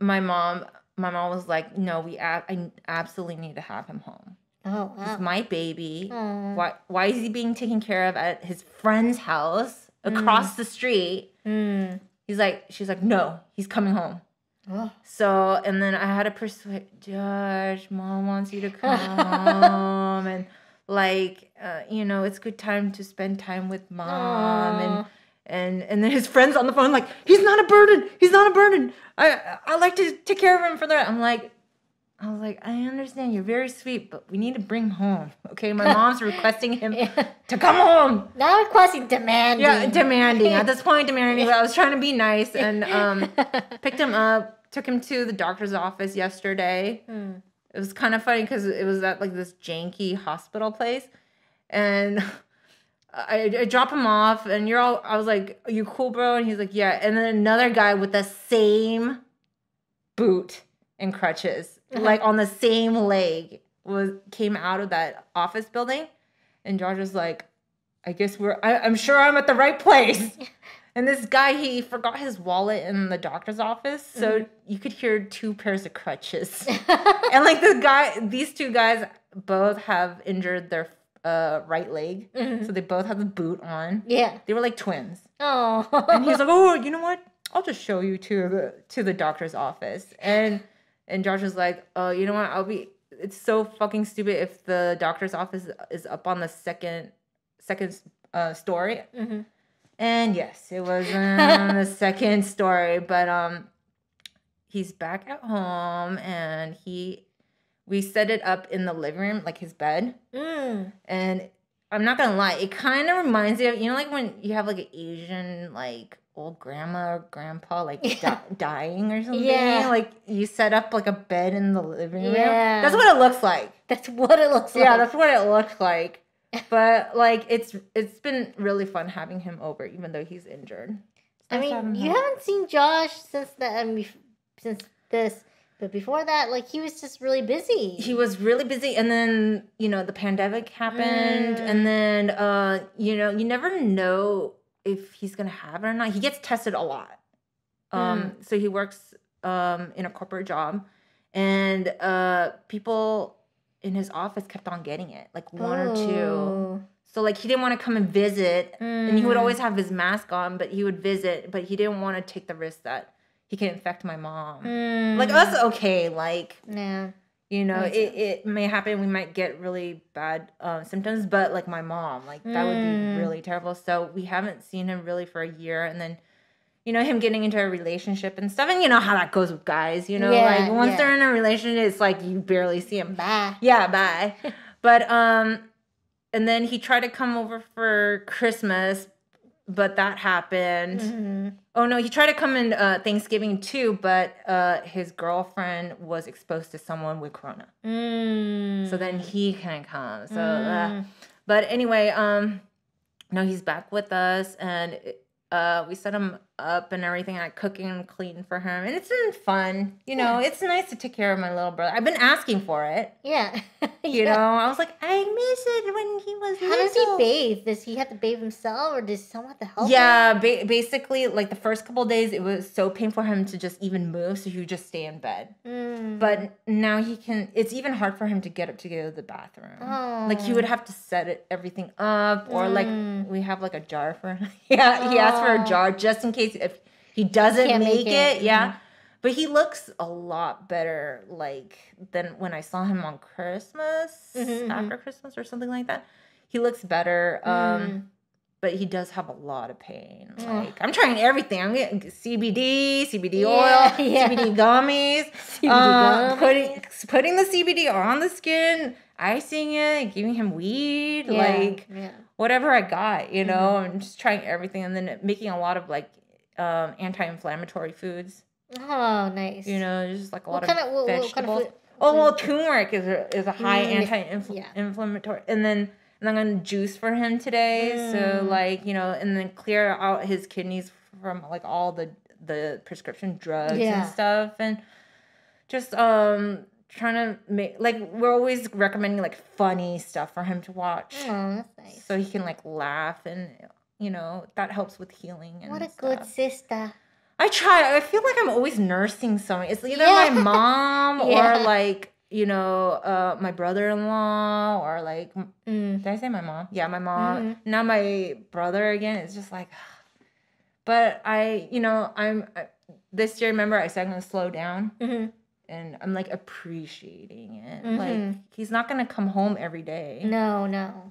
my mom my mom was like, no, I absolutely need to have him home. Oh, wow. He's my baby. Why is he being taken care of at his friend's house across the street? She's like, no, he's coming home. Oh. So, and then I had to persuade Josh, Mom wants you to come. And like, it's good time to spend time with Mom. And then his friends on the phone like, he's not a burden. I like to take care of him for that. I was like, I understand, you're very sweet, but we need to bring him home. Okay, my mom's requesting him to come home. Not requesting, demanding. Yeah, demanding. At this point, demanding. But I was trying to be nice and picked him up, took him to the doctor's office yesterday. It was kind of funny because it was at like this janky hospital place. And I drop him off and I was like, are you cool, bro? And he's like, yeah. And then another guy with the same boot and crutches, like on the same leg, came out of that office building. And George was like, I guess I'm sure I'm at the right place. And this guy, he forgot his wallet in the doctor's office. So you could hear 2 pairs of crutches. And like these 2 guys both have injured their right leg. So they both have the boot on. Yeah. They were like twins. Oh. And he's like, oh, you know what? I'll just show you to the doctor's office. And Josh was like, oh, you know what? It's so fucking stupid if the doctor's office is up on the second story. And yes, it was on the second story, but he's back at home and we set it up in the living room, like his bed. And I'm not gonna lie, it kind of reminds you of, like when you have like an Asian like old grandma or grandpa like dying or something. Yeah. Like you set up like a bed in the living room. Yeah. That's what it looks like. That's what it looks like. Yeah, that's what it looks like. But like it's been really fun having him over, even though he's injured. I mean, you haven't seen Josh since this, but before that, like he was just really busy. He was really busy, and then the pandemic happened, and then you never know if he's gonna have it or not. He gets tested a lot. So he works in a corporate job, and people in his office kept on getting it, like 1 or 2. So like he didn't want to come and visit, and he would always have his mask on, but he would visit, but he didn't want to take the risk that he can infect my mom. Like us, okay, like it may happen. We might get really bad symptoms, but like my mom, like that would be really terrible. So we haven't seen him really for a year, and then him getting into a relationship and stuff, and how that goes with guys, like once they're in a relationship, it's like you barely see him. Bye. Yeah, bye. But and then he tried to come over for Christmas, but that happened. Oh no, he tried to come in Thanksgiving too, but his girlfriend was exposed to someone with corona. So then he couldn't come. So but anyway, no, he's back with us, and we set him up and everything, like cooking and cleaning for him, and it's been fun. It's nice to take care of my little brother. I've been asking for it. Yeah. I was like, I miss it when he was little. How does he bathe? Does he have to bathe himself, or does someone have to help him? Yeah, basically, like the first couple of days, it was so painful for him to just even move, so he would just stay in bed. But now he can. It's even hard for him to get up to go to the bathroom. Like he would have to set everything up, or like we have like a jar for him. Yeah, he asked for a jar just in case if he doesn't make it. Yeah. But he looks a lot better, like, than when I saw him on Christmas, after Christmas or something like that. He looks better, but he does have a lot of pain. Like, I'm trying everything. I'm getting CBD oil, CBD gummies, putting the CBD on the skin, icing it, giving him weed, whatever I got, I'm just trying everything, and then making a lot of, like, anti-inflammatory foods. Oh, nice. Just like a lot of vegetables. What kind of food? Oh, well, turmeric is a high anti-inflammatory. And then I'm going to juice for him today. So, like, and then clear out his kidneys from, like, all the prescription drugs and stuff. And just trying to make, like, we're always recommending, like, funny stuff for him to watch. Oh, that's nice. So he can, like, laugh and, that helps with healing and what a stuff. good sister. I try. I feel like I'm always nursing someone. It's either my mom or like, you know, my brother-in-law or like, did I say my mom? Yeah, my mom. Mm-hmm. Now my brother again. It's just like, but this year, remember, I said I'm going to slow down. Mm-hmm. And I'm like appreciating it. Mm-hmm. Like, he's not going to come home every day. No.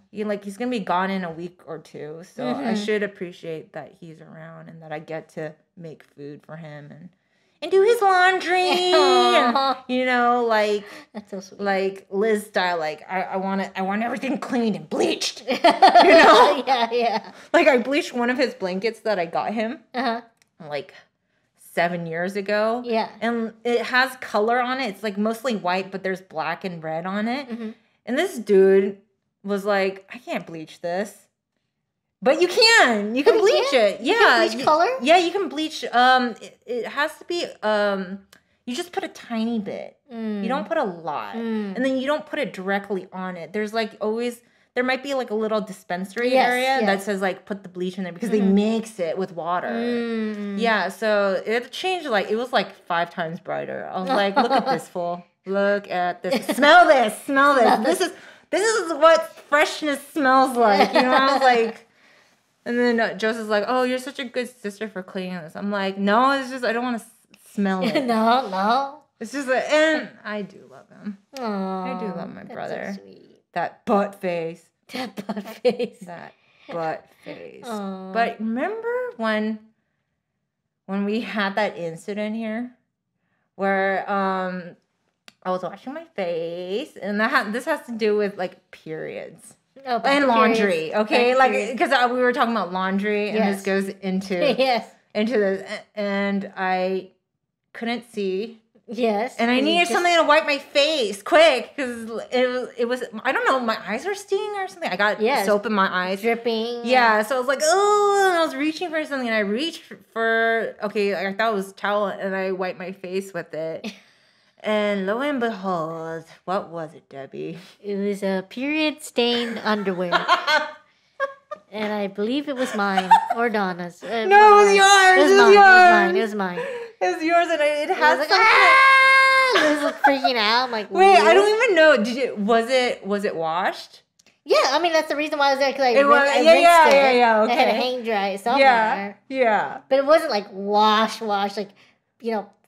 He's going to be gone in a week or two. So I should appreciate that he's around and that I get to make food for him and do his laundry. And, you know, like, that's so sweet. Like Liz style, like I want everything cleaned and bleached. You know? Yeah. Like, I bleached one of his blankets that I got him. Like 7 years ago. Yeah. And it has color on it. It's like mostly white, but there's black and red on it. Mm-hmm. And this dude was like, I can't bleach this. But you can. You can bleach it. You can bleach color? Yeah, you can bleach. It has to be, you just put a tiny bit. You don't put a lot. And then you don't put it directly on it. There's like always... There might be like a little dispensary area that says like put the bleach in there because they mix it with water. Yeah, so it changed, like it was like 5 times brighter. I was like, look at this fool. Look at this. Smell this. Smell this. This is what freshness smells like. You know, I was like, and then Joseph's like, oh, you're such a good sister for cleaning this. I'm like, no, it's just I don't want to smell it. No. It's just and I do love him. Aww, I do love my brother. So sweet. That butt face. That butt face. Aww. But remember when we had that incident here where I was washing my face and this has to do with like periods. Oh, and laundry, okay? Like because we were talking about laundry and this goes into into this and I couldn't see. Yes. And I needed something to wipe my face quick because it was I don't know, my eyes were stinging or something. I got soap in my eyes. Dripping. Yeah, so I was like, oh, and I was reaching for something and I reached for, I thought it was towel and I wiped my face with it. And lo and behold, what was it, Debbie? It was a period-stained underwear. And I believe it was mine or Donna's. No, it was yours. It was mine. It was yours, and it has like, Liz was freaking out. I'm like, wait, I don't even know. Was it washed? Yeah, I mean that's the reason why I was there because I rinsed it. Yeah. Okay. I had to hang dry somewhere. Yeah. But it wasn't like wash, like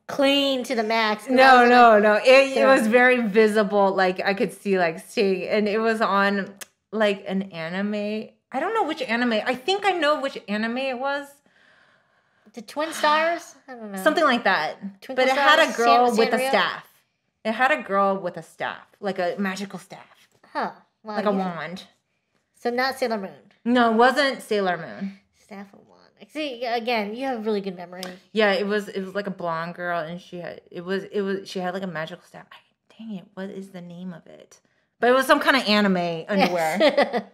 clean to the max. No. It was very visible. Like I could see like sting, and it was on like an anime. I don't know which anime. I think I know which anime it was. The Twin Stars? I don't know. Something like that. But it had a girl with a staff. It had a girl with a staff. Like a magical staff. Huh. Well, like a wand. So not Sailor Moon. No, it wasn't Sailor Moon. Staff and wand. See, again, you have really good memory. Yeah, it was like a blonde girl and she had like a magical staff. Dang it, what is the name of it? But it was some kind of anime underwear.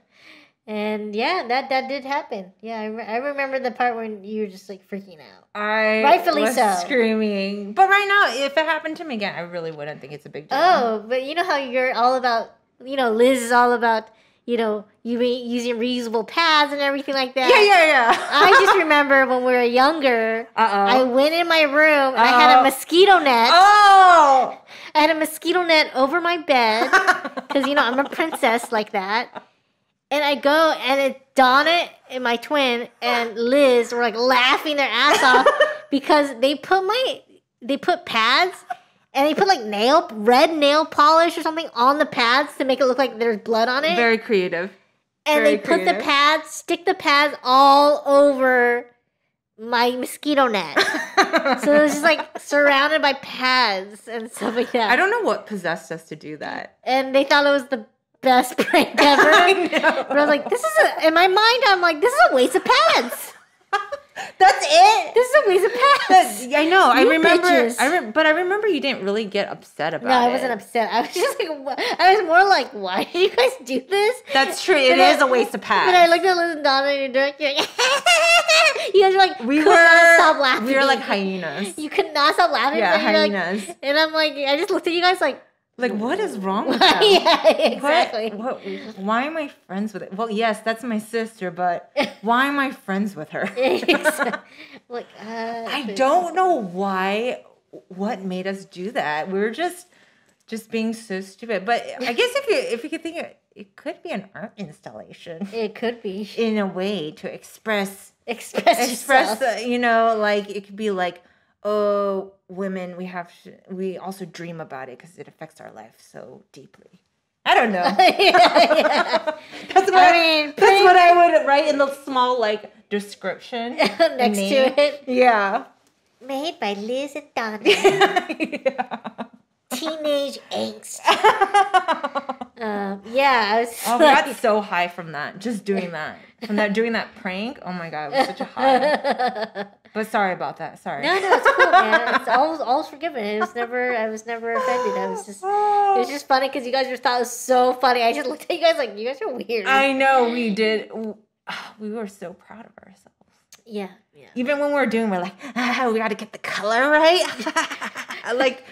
And yeah, that did happen. Yeah, I remember the part when you were just like freaking out. Rightfully was screaming. But right now, if it happened to me again, I really wouldn't think it's a big deal. Oh, but you know how you're all about, Liz is all about, you using reusable pads and everything like that. Yeah. I just remember when we were younger, I went in my room and I had a mosquito net. Oh! I had a mosquito net over my bed because, I'm a princess like that. And I go, and Donna and my twin and Liz were like laughing their ass off because they put pads and they put like red nail polish or something on the pads to make it look like there's blood on it. Very creative. And they stick the pads all over my mosquito net. So it was just like surrounded by pads and stuff like that. I don't know what possessed us to do that. And they thought it was the best prank ever. I know. But I was like, in my mind, I'm like, this is a waste of pads. That's it. This is a waste of pads. I know. I remember. But I remember you didn't really get upset about it. No, I wasn't upset. I was just like, I was more like, why did you guys do this? That's true. It is a waste of pads. But I looked at Liz and Donna and you're like, you guys were like, not stop laughing. We were like hyenas. You could not stop laughing. Yeah, so hyenas. and I'm like, I just looked at you guys like, Like, what is wrong with them? Yeah, exactly. Why am I friends with it? Well, yes, that's my sister, but why am I friends with her? Like, I don't know why. What made us do that? We were just being so stupid. But I guess if you could think it could be an art installation. It could be in a way to express yourself. Like it could be like, oh, women, we also dream about it because it affects our life so deeply. I don't know. Yeah. That's what I would write in the small like description next to it. Yeah. Made by Liz and Donna. Yeah. Teenage angst. Yeah, I was. Oh, we got so high from that. Just doing that. Doing that prank. Oh my god, it was such a high. But sorry about that. Sorry. No, it's cool, man. It's always forgiven. I was never offended. It was just funny because you guys just thought it was so funny. I just looked at you guys like, you guys are weird. I know we did. We were so proud of ourselves. Yeah. Even when we're like, we got to get the color right. Like,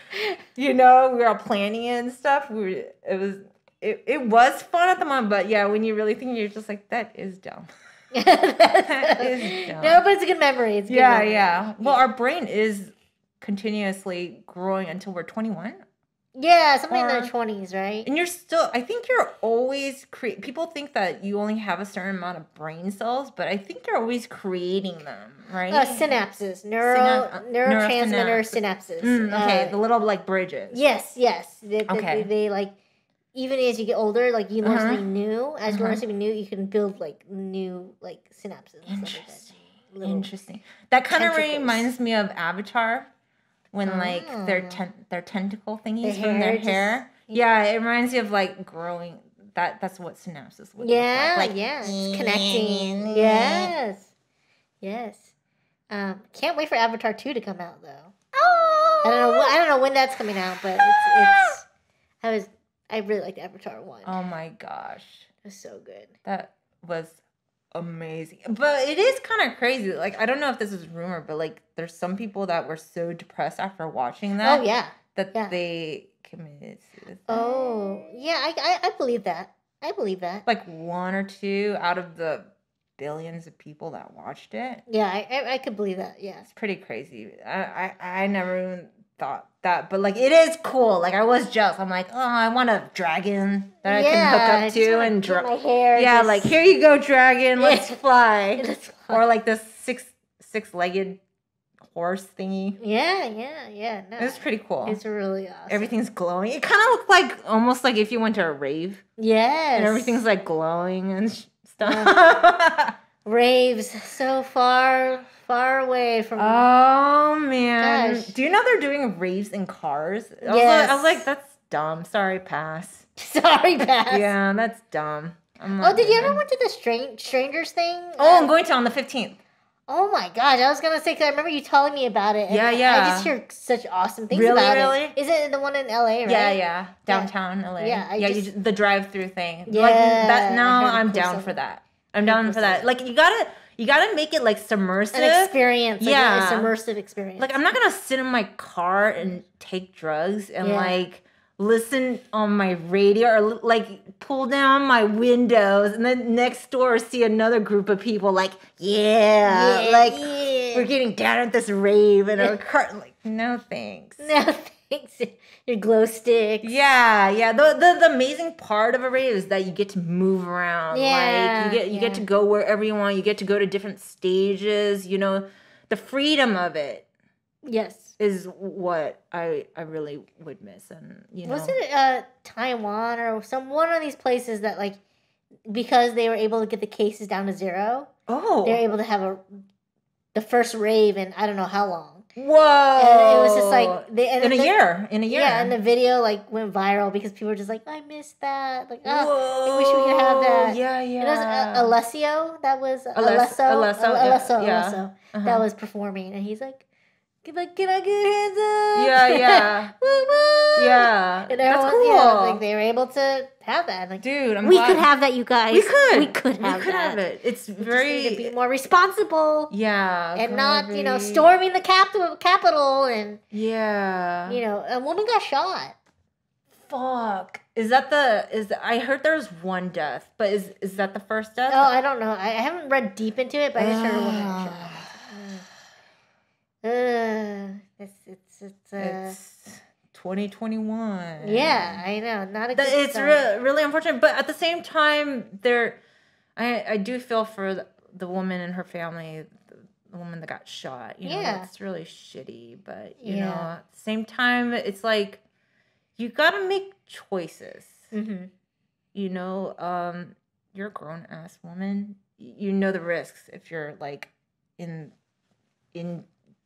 we were all planning it and stuff. It was fun at the moment, but yeah, when you really think, you're just like, that is dumb. That is dumb. No, but it's a good memory. It's a good memory. Yeah. Well, our brain is continuously growing until we're 21. Yeah, something in their 20s, right? And I think you're always people think that you only have a certain amount of brain cells, but I think you're always creating them, right? Synapses, neurotransmitter synapses. Okay, the little like bridges. Yes. They like, even as you get older, like you learn something new. As you learn something new, you can build like new like synapses. Interesting. That kind of reminds me of Avatar. When like their tentacle thingies from their hair. Yeah, it reminds you of like growing. That's what synapses would look like. It's connecting. Yes. Can't wait for Avatar 2 to come out though. Oh. I don't know when that's coming out, but I really liked Avatar 1. Oh my gosh. It was so good. That was amazing. But it is kind of crazy. Like, I don't know if this is rumor, but like there's some people that were so depressed after watching that. Oh yeah. That they committed suicide. Oh yeah, I believe that. I believe that. Like 1 or 2 out of the billions of people that watched it. Yeah, I could believe that. Yeah. It's pretty crazy. I never even thought that, but like it is cool. Like I was jealous. I'm like, oh, I want a dragon that I can hook up to and draw my hair. Yeah, like here you go, dragon. Let's fly. Or like this six-legged horse thingy. Yeah. No, it's pretty cool. It's really awesome. Everything's glowing. It kind of looked like almost like if you went to a rave. Yes. And everything's like glowing and stuff. Raves so far away from. Oh man! Gosh. Do you know they're doing raves in cars? Yes. I was like, that's dumb. Sorry, pass. Sorry, pass. Yeah, that's dumb. Did you ever went to the Strangers thing? Oh, I'm going to on the 15th. Oh my gosh, I was gonna say because I remember you telling me about it. And yeah. I just hear such awesome things about it. Is it the one in LA? Right? Yeah. Downtown LA. Yeah. The drive-through thing. Yeah. Like that. Now I'm down for that. I'm down for that. Like you gotta make it like submersive. An experience. Like yeah. a submersive experience. Like I'm not gonna sit in my car and take drugs and like listen on my radio or like pull down my windows and then next door see another group of people like we're getting down at this rave in our car. Like no thanks. No thanks. Your glow sticks. Yeah. The amazing part of a rave is that you get to move around. Yeah. Like you get to go wherever you want. You get to go to different stages. You know, the freedom of it. Yes. Is what I really would miss. And was it Taiwan or one of these places that like because they were able to get the cases down to 0. Oh. They're able to have the first rave in I don't know how long. Whoa! And it was just like in a year. Yeah, and the video like went viral because people were just like, I missed that. Like, I wish we could have that. Yeah. And it was Alessio that was Alesso that was performing, and he's like, can I get hands up? Yeah. Woo woo! Yeah. And that's cool. Yeah, like they were able to have that. Like, dude, we could have that, you guys. We could have it. It's we very just need to be more responsible. Yeah. And not, storming the Capitol and yeah. A woman got shot. fuck. I heard there's one death, but is that the first death? Oh, I don't know. I haven't read deep into it, but I just heard one It's 2021. Yeah, I know. Not a good It's start. really unfortunate, but at the same time, I do feel for the woman and her family, the woman that got shot. You know, it's really shitty, but you know, at the same time, it's like you gotta make choices. Mm-hmm. You know, you're a grown ass woman. You know the risks if you're like in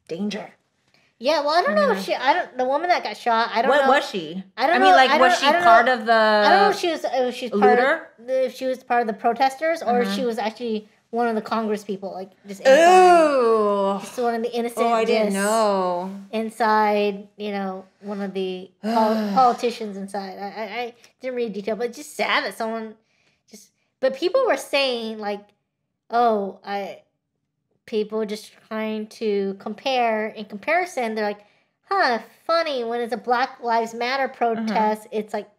danger. Yeah, well, I don't know if the woman that got shot, I don't know. What was she? I don't know. I mean, like, was she part of the... I don't know if she was part of the protesters or if she was actually one of the Congress people, like, just inside. Ooh. Just one of the innocent. Oh, I didn't know. Inside, you know, one of the politicians inside. I didn't read detail, but it's just sad that someone just... But people were saying, like, people just trying to compare. In comparison, they're like, funny, when it's a Black Lives Matter protest, it's like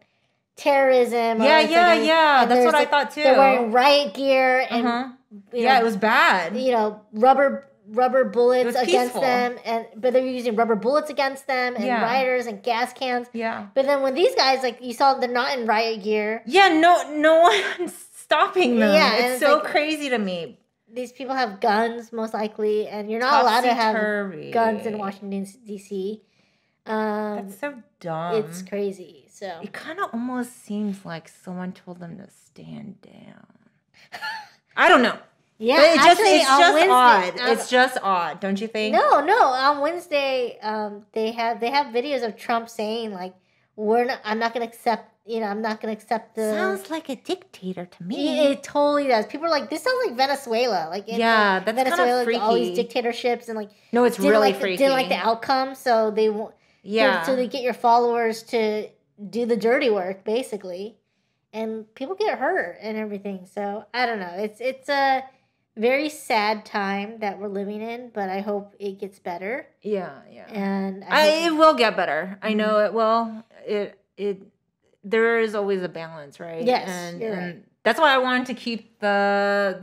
terrorism. Yeah. That's what I thought too. They're wearing riot gear and it was bad. You know, rubber bullets against peaceful. them, but they're using rubber bullets against them and rioters and gas cans. Yeah. But then when these guys, like you saw, they're not in riot gear. Yeah, no one's stopping them. Yeah, it's so like, crazy to me. These people have guns, most likely, and you're not allowed to have guns in Washington, D.C. That's so dumb. It's crazy. So it kind of almost seems like someone told them to stand down. I don't know. Yeah, but it's just Wednesday, odd. It's just odd, don't you think? No. On Wednesday, they have videos of Trump saying like, I'm not gonna accept. You know, I'm not going to accept the... Sounds like a dictator to me. It totally does. People are like, this sounds like Venezuela. Like, that's Venezuela, kind of freaky. Like, all these dictatorships and like... No, it's really freaky. Didn't like the outcome, so they... So they get your followers to do the dirty work, basically. And people get hurt and everything. So, I don't know. It's a very sad time that we're living in, but I hope it gets better. Yeah. And it will get better. I know it will. There is always a balance, right? Yes, and right. That's why I wanted to keep the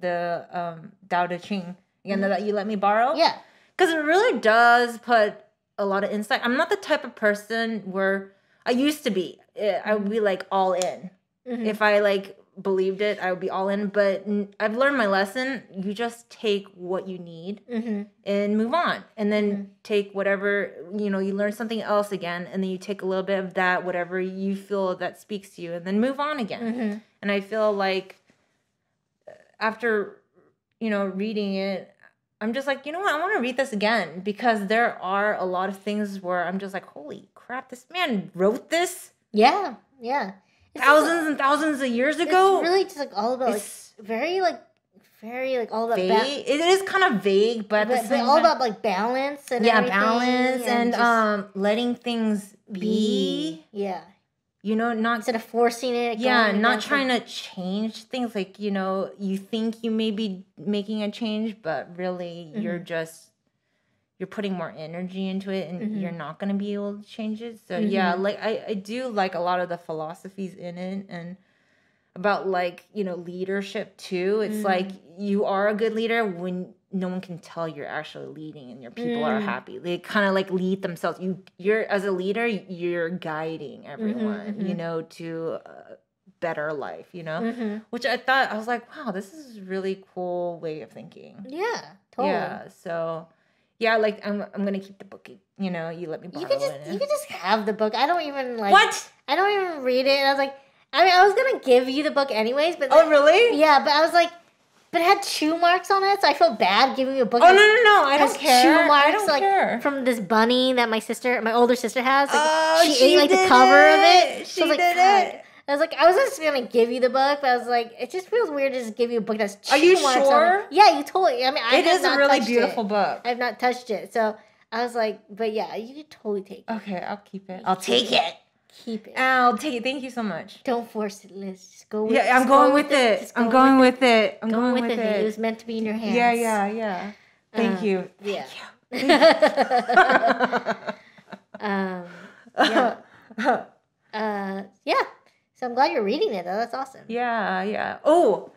Dao De Ching again that you let me borrow. Yeah, because it really does put a lot of insight. I'm not the type of person where I used to be. I would be like all in. Mm-hmm. If I like believed it, I would be all in. But I've learned my lesson. You just take what you need and move on, and then take whatever you learn something else again, and then you take a little bit of that, whatever you feel that speaks to you, and then move on again. And I feel like after reading it, I'm just like, you know what, I want to read this again, because there are a lot of things where I'm just like, holy crap, this man wrote this. Yeah. Thousands and thousands of years ago. It's really just like all about very all about vague. It is kind of vague, but all about like balance and balance and letting things be. Yeah. Not instead of forcing it. Not trying to change things. Like you think you may be making a change, but really you're putting more energy into it, and you're not going to be able to change it. So like I do like a lot of the philosophies in it, and about like leadership too. It's like you are a good leader when no one can tell you're actually leading and your people are happy. They kind of like lead themselves. You're as a leader, you're guiding everyone to a better life, which I was like, wow, this is a really cool way of thinking. Yeah, totally. Yeah, so yeah, like I'm gonna keep the book. You let me borrow it. You could just have the book. I don't even like. What? I don't even read it. And I was like, I was gonna give you the book anyways, but oh really? Yeah, but I was like, but it had chew marks on it, so I feel bad giving you a book. Oh no, I don't care. Chew marks, I don't care. From this bunny that my older sister has. Like, she ate like the cover of it. She did it. I was like, I was just gonna give you the book, but I was like, it just feels weird to just give you a book that's chew Are you marks sure? on it. Yeah, you totally. I mean, it is a really beautiful book. I've not touched it, so I was like, but yeah, you could totally take it. Okay, I'll keep it. I'll take it. Keep it. I'll take it. Thank you so much. Don't force it, Liz. Just go with it. Yeah, I'm going with it. I'm going with it. I'm going with it. It was meant to be in your hands. Yeah. Thank you. Yeah. So I'm glad you're reading it, though. That's awesome. Yeah. Oh,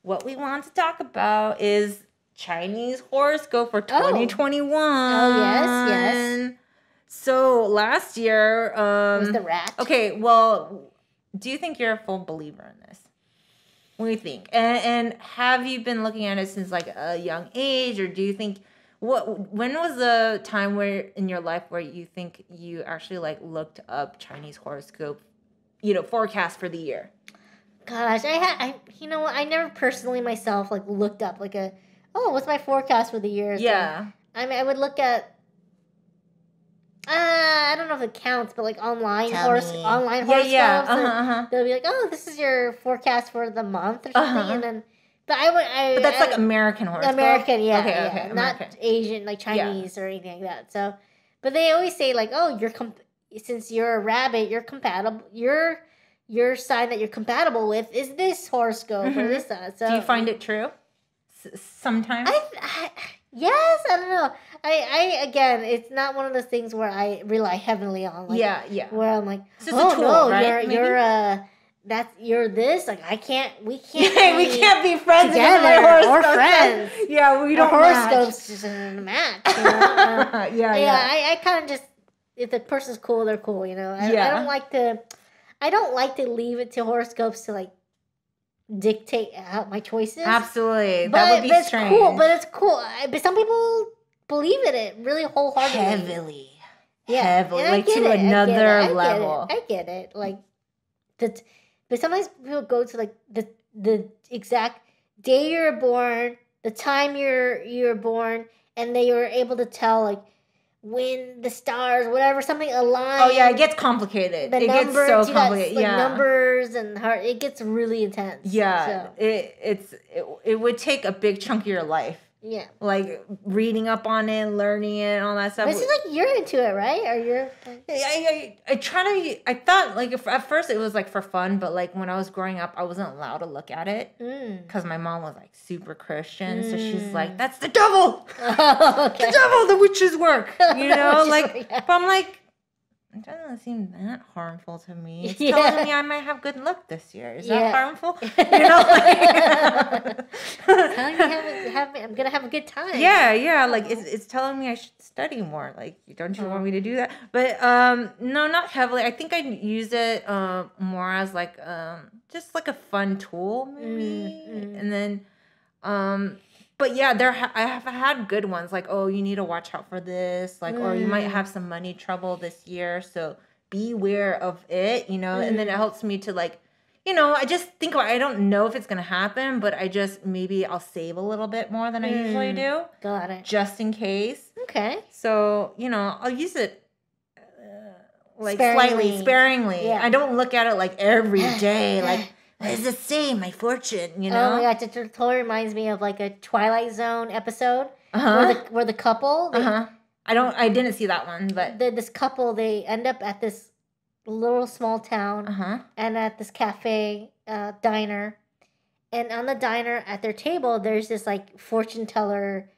what we want to talk about is Chinese horoscope for 2021. Oh, yes. So last year... was the rat. Okay, well, do you think you're a full believer in this? What do you think? And have you been looking at it since like a young age, or do you think... When was the time where in your life where you think you actually like looked up Chinese horoscope, forecast for the year? Gosh, I you know what? I never personally myself like looked up like what's my forecast for the year? Yeah. I mean, I would look at I don't know if it counts, but like online horoscopes. Yeah. They'll be like, oh, this is your forecast for the month or something, and then. But but that's like American horoscope. American, yeah, okay, not American. Asian, like Chinese or anything like that. So, but they always say like, oh, since you're a rabbit, you're compatible. Your sign that you're compatible with is this horoscope or this. So, do you find it true? Sometimes. Yes, I don't know. I again, it's not one of those things where I rely heavily on. Like, yeah. Where I'm like, it's just a tool, no, right? you're this. Like we can't we can't be friends together or friends. Yeah, we don't. Horoscopes just in a match. You know? Yeah. I kind of just, if the person's cool, they're cool. You know. I don't like to leave it to horoscopes to like dictate out my choices. Absolutely, that would be strange. Cool, but it's cool. But some people believe in it really wholeheartedly. Heavily, like to another level. I get it. Like that. But sometimes people go to like the exact day you're born, the time you're born, and they were able to tell like when the stars, whatever, something align. Oh yeah, it gets complicated. It gets so complicated. Like numbers and it gets really intense. Yeah, so. it would take a big chunk of your life. Yeah, like reading up on it, learning it, and all that stuff. But it seems like you're into it, right? Or you're? I try to. I thought like at first it was like for fun, but like when I was growing up, I wasn't allowed to look at it because my mom was like super Christian, so she's like, "That's the devil, okay. The devil, the witch's work," you know. But I'm like, it doesn't seem that harmful to me. It's telling me I might have good luck this year. Is that harmful? You know, like telling me I'm gonna have a good time. Yeah. Like it's telling me I should study more. Like, don't you want me to do that? But no, not heavily. I think I use it more as like just like a fun tool, maybe. And then but yeah, I have had good ones like, oh, you need to watch out for this, like, or you might have some money trouble this year, so beware of it, you know. And then it helps me to like, you know, I just think about it. I don't know if it's gonna happen, but I just maybe I'll save a little bit more than I usually do. Got it. Just in case. Okay. So you know, I'll use it like sparingly. Yeah. I don't look at it like every day, like. What does it say? My fortune, you know? Oh my gosh, it totally reminds me of like a Twilight Zone episode where the couple. I didn't see that one, but this couple, they end up at this little small town and at this cafe diner, and on the diner at their table, there's this like fortune teller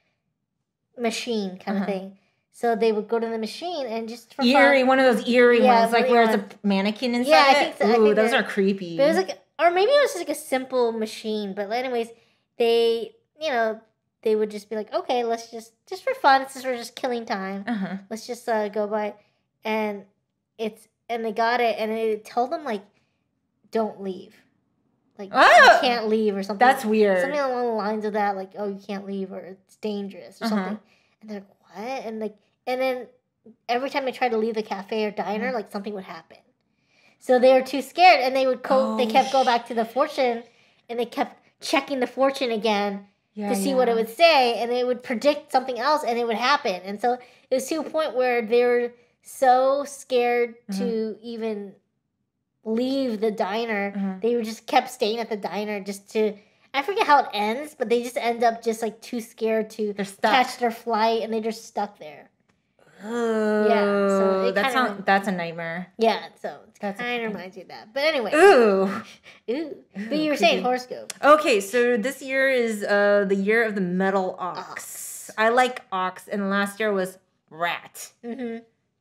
machine kind of thing. So they would go to the machine and just for fun, one of those eerie ones, like where it's a mannequin inside. Yeah, I think so. Ooh, those are creepy. But it was like. Or maybe it was just like a simple machine. But anyways, they would just be like, okay, let's just for fun, since we're just killing time, let's just go by. And they got it, and it told them like, don't leave. Like, you can't leave or something. That's weird. Something along the lines of that, like, oh, you can't leave or it's dangerous or something. And they're like, what? And then every time they tried to leave the cafe or diner, like something would happen. So they were too scared, and they would they kept going back to the fortune, and they kept checking the fortune again to see what it would say, and it would predict something else, and it would happen. And so it was to a point where they were so scared to even leave the diner. They just kept staying at the diner just to. I forget how it ends, but they just end up just like too scared to catch their flight, and they're just stuck there. Oh, yeah, so that's a nightmare. Yeah, so it kind of reminds you of that. But anyway. Ooh. But you were saying horoscope. Okay, so this year is the year of the metal ox. I like ox, and last year was rat.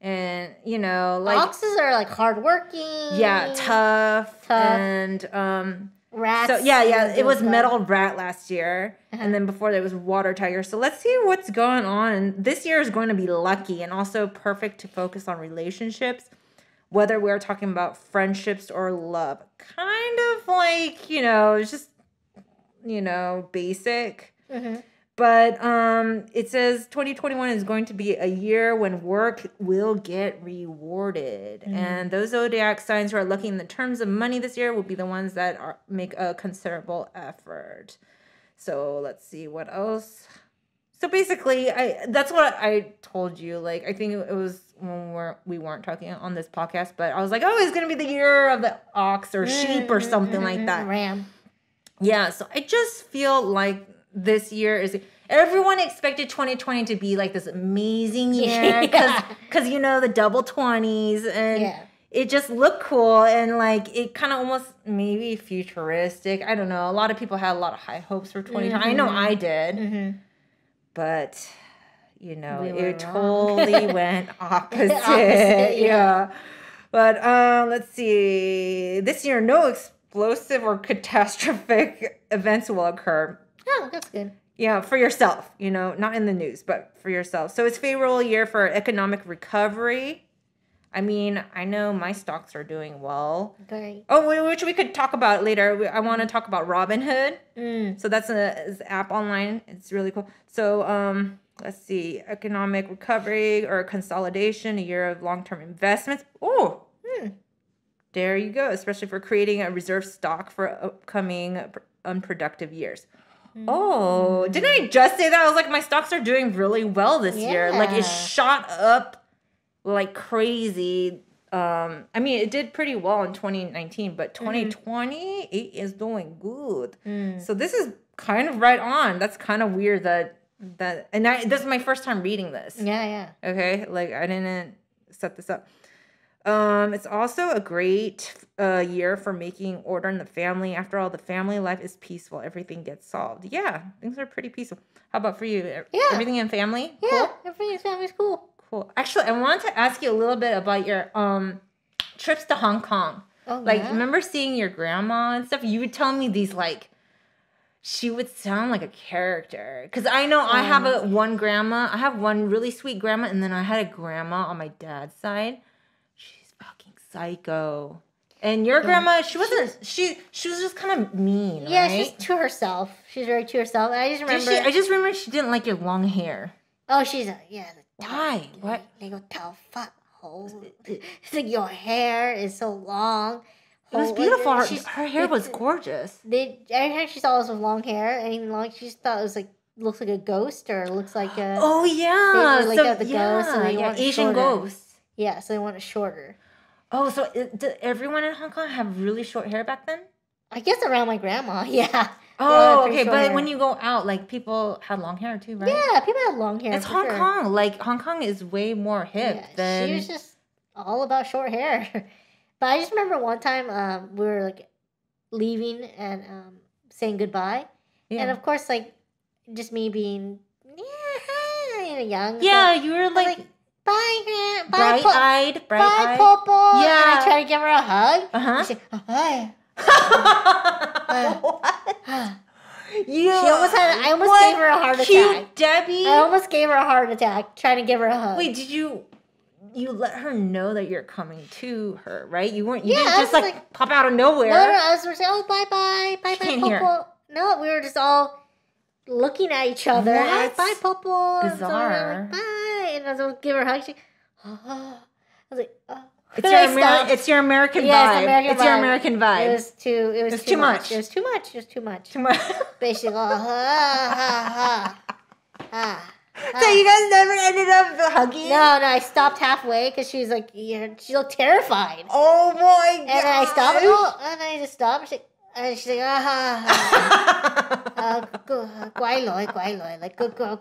And, you know, like... Oxes are, like, hardworking. Yeah, tough. And, rats. So, yeah, it was metal rat last year. And then before that, it was water tiger. So let's see what's going on. And this year is going to be lucky and also perfect to focus on relationships, whether we're talking about friendships or love. Kind of like, you know, it's just, you know, basic. Mm-hmm. But it says 2021 is going to be a year when work will get rewarded. Mm. And those zodiac signs who are lucky in the terms of money this year will be the ones that make a considerable effort. So let's see what else. So basically, that's what I told you. Like, I think it was when we weren't talking on this podcast, but I was like, oh, it's going to be the year of the ox or sheep or something like that. Ram. Yeah, so I just feel like this year is... Everyone expected 2020 to be like this amazing year because you know, the double 20s and it just looked cool and like it kind of almost maybe futuristic. I don't know. A lot of people had a lot of high hopes for 2020. Mm-hmm. I know I did. Mm-hmm. But, you know, it totally went opposite. Yeah. But let's see. This year, no explosive or catastrophic events will occur. Oh, that's good. Yeah, for yourself, you know, not in the news, but for yourself. So it's favorable year for economic recovery. I mean, I know my stocks are doing well. Okay. Oh, which we could talk about later. I want to talk about Robinhood. So that's an app online. It's really cool. So let's see, economic recovery or consolidation, a year of long-term investments. Oh, there you go. Especially for creating a reserve stock for upcoming unproductive years. Oh, didn't I just say that? I was like, my stocks are doing really well this year. Like, it shot up like crazy. I mean, it did pretty well in 2019, but 2020, it is doing good. So this is kind of right on. That's kind of weird that this is my first time reading this. Yeah. Okay, like, I didn't set this up. It's also a great year for making order in the family. After all, the family life is peaceful. Everything gets solved. Yeah, things are pretty peaceful. How about for you? Yeah. Everything in family? Yeah, cool? everything in family is cool. Cool. Actually, I wanted to ask you a little bit about your trips to Hong Kong. Oh, like, remember seeing your grandma and stuff? You would tell me these, like, she would sound like a character. Because I know I have one grandma. I have one really sweet grandma, and then I had a grandma on my dad's side. She's fucking psycho. And your grandma, she wasn't. She was just kind of mean. Yeah, right? she's to herself. She's very to herself. And I just remember. She didn't like your long hair. Oh, she's why? What? It's like your hair is so long. It was beautiful. Her hair was gorgeous. Every time she saw us with long hair, and even long, she just thought it was like looks like a ghost or looks like a. Oh yeah, they really the ghost. So they want Asian ghosts. Yeah, so they want it shorter. Oh, so did everyone in Hong Kong have really short hair back then? I guess around my grandma, yeah. Oh, okay, but when you go out, like, people had long hair too, right? Yeah, people had long hair. It's Hong Kong. Like, Hong Kong is way more hip than... She was just all about short hair. But I just remember one time we were, like, leaving and saying goodbye. Yeah. And, of course, like, just me being young. Yeah, you were, like bye, Grant. Bright-eyed. Bye, Popo. Yeah. And I tried to give her a hug. Uh-huh. She said, hi. What? I almost gave her a heart attack. Cute Debbie. I almost gave her a heart attack trying to give her a hug. Wait, did you let her know that you're coming to her, right? You didn't just like pop out of nowhere. No, I was saying, oh, bye, Popo. No, we were just all looking at each other. What? Like, bye, Popo. Bizarre. And so we were like, bye. And I was going to give her a hug. I was like, oh. It's your American vibe. It's your American vibe. It was too much. It was too much. Basically, So you guys never ended up hugging? No, I stopped halfway because she was like, she looked terrified. Oh my god! And I stopped. And I just stopped. She's like, guai loi, like good girl.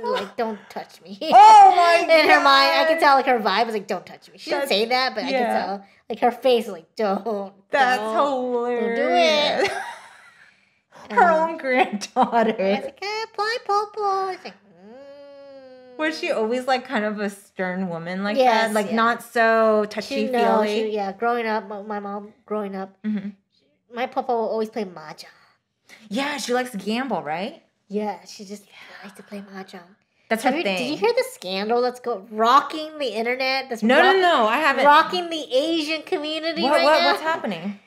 Like, don't touch me. Oh my god! In her mind, I could tell, like, her vibe was like, don't touch me. She didn't say that, but I could tell. Like, her face was like, don't. That's hilarious. Don't do it. Her own granddaughter. I was like, bye, Popo. I was like, Was she always like kind of a stern woman like that? Like not so touchy-feely? Growing up, my mom growing up, my Popo always played Mahjong. Yeah, she likes to gamble, right? Yeah, she just likes to play Mahjong. That's her thing. Did you hear the scandal that's rocking the internet? No, I haven't. Rocking the Asian community right now? What's happening?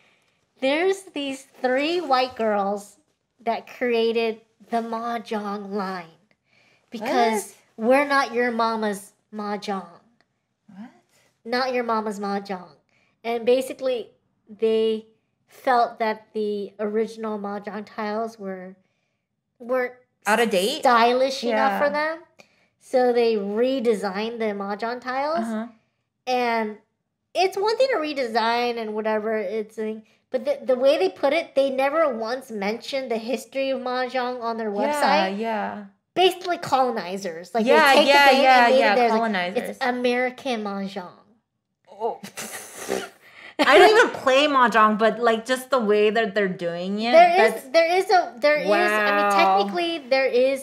There's these 3 white girls that created the Mahjong line. Because we're not your mama's Mahjong. What? Not your mama's Mahjong. And basically, they felt that the original Mahjong tiles weren't out of date, stylish enough for them. So they redesigned the Mahjong tiles. And it's one thing to redesign and whatever but the way they put it, they never once mentioned the history of Mahjong on their website. Yeah. Basically colonizers. Like they take the game and made it colonizers. Like, it's American Mahjong. Oh. I don't even play Mahjong, but like just the way that they're doing it. There is. I mean, technically, there is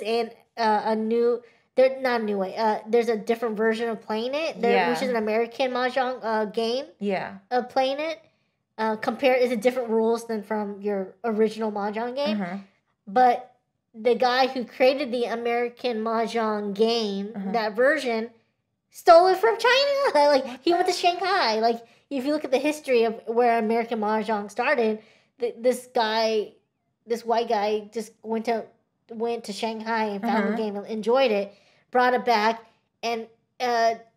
a new. Not a new way. There's a different version of playing it. Which is an American Mahjong game. Yeah. Of playing it. It's different rules than from your original Mahjong game. But the guy who created the American Mahjong game, that version, stole it from China. Like he went to Shanghai. Like if you look at the history of where American Mahjong started, this white guy just went to Shanghai and found the game and enjoyed it, brought it back and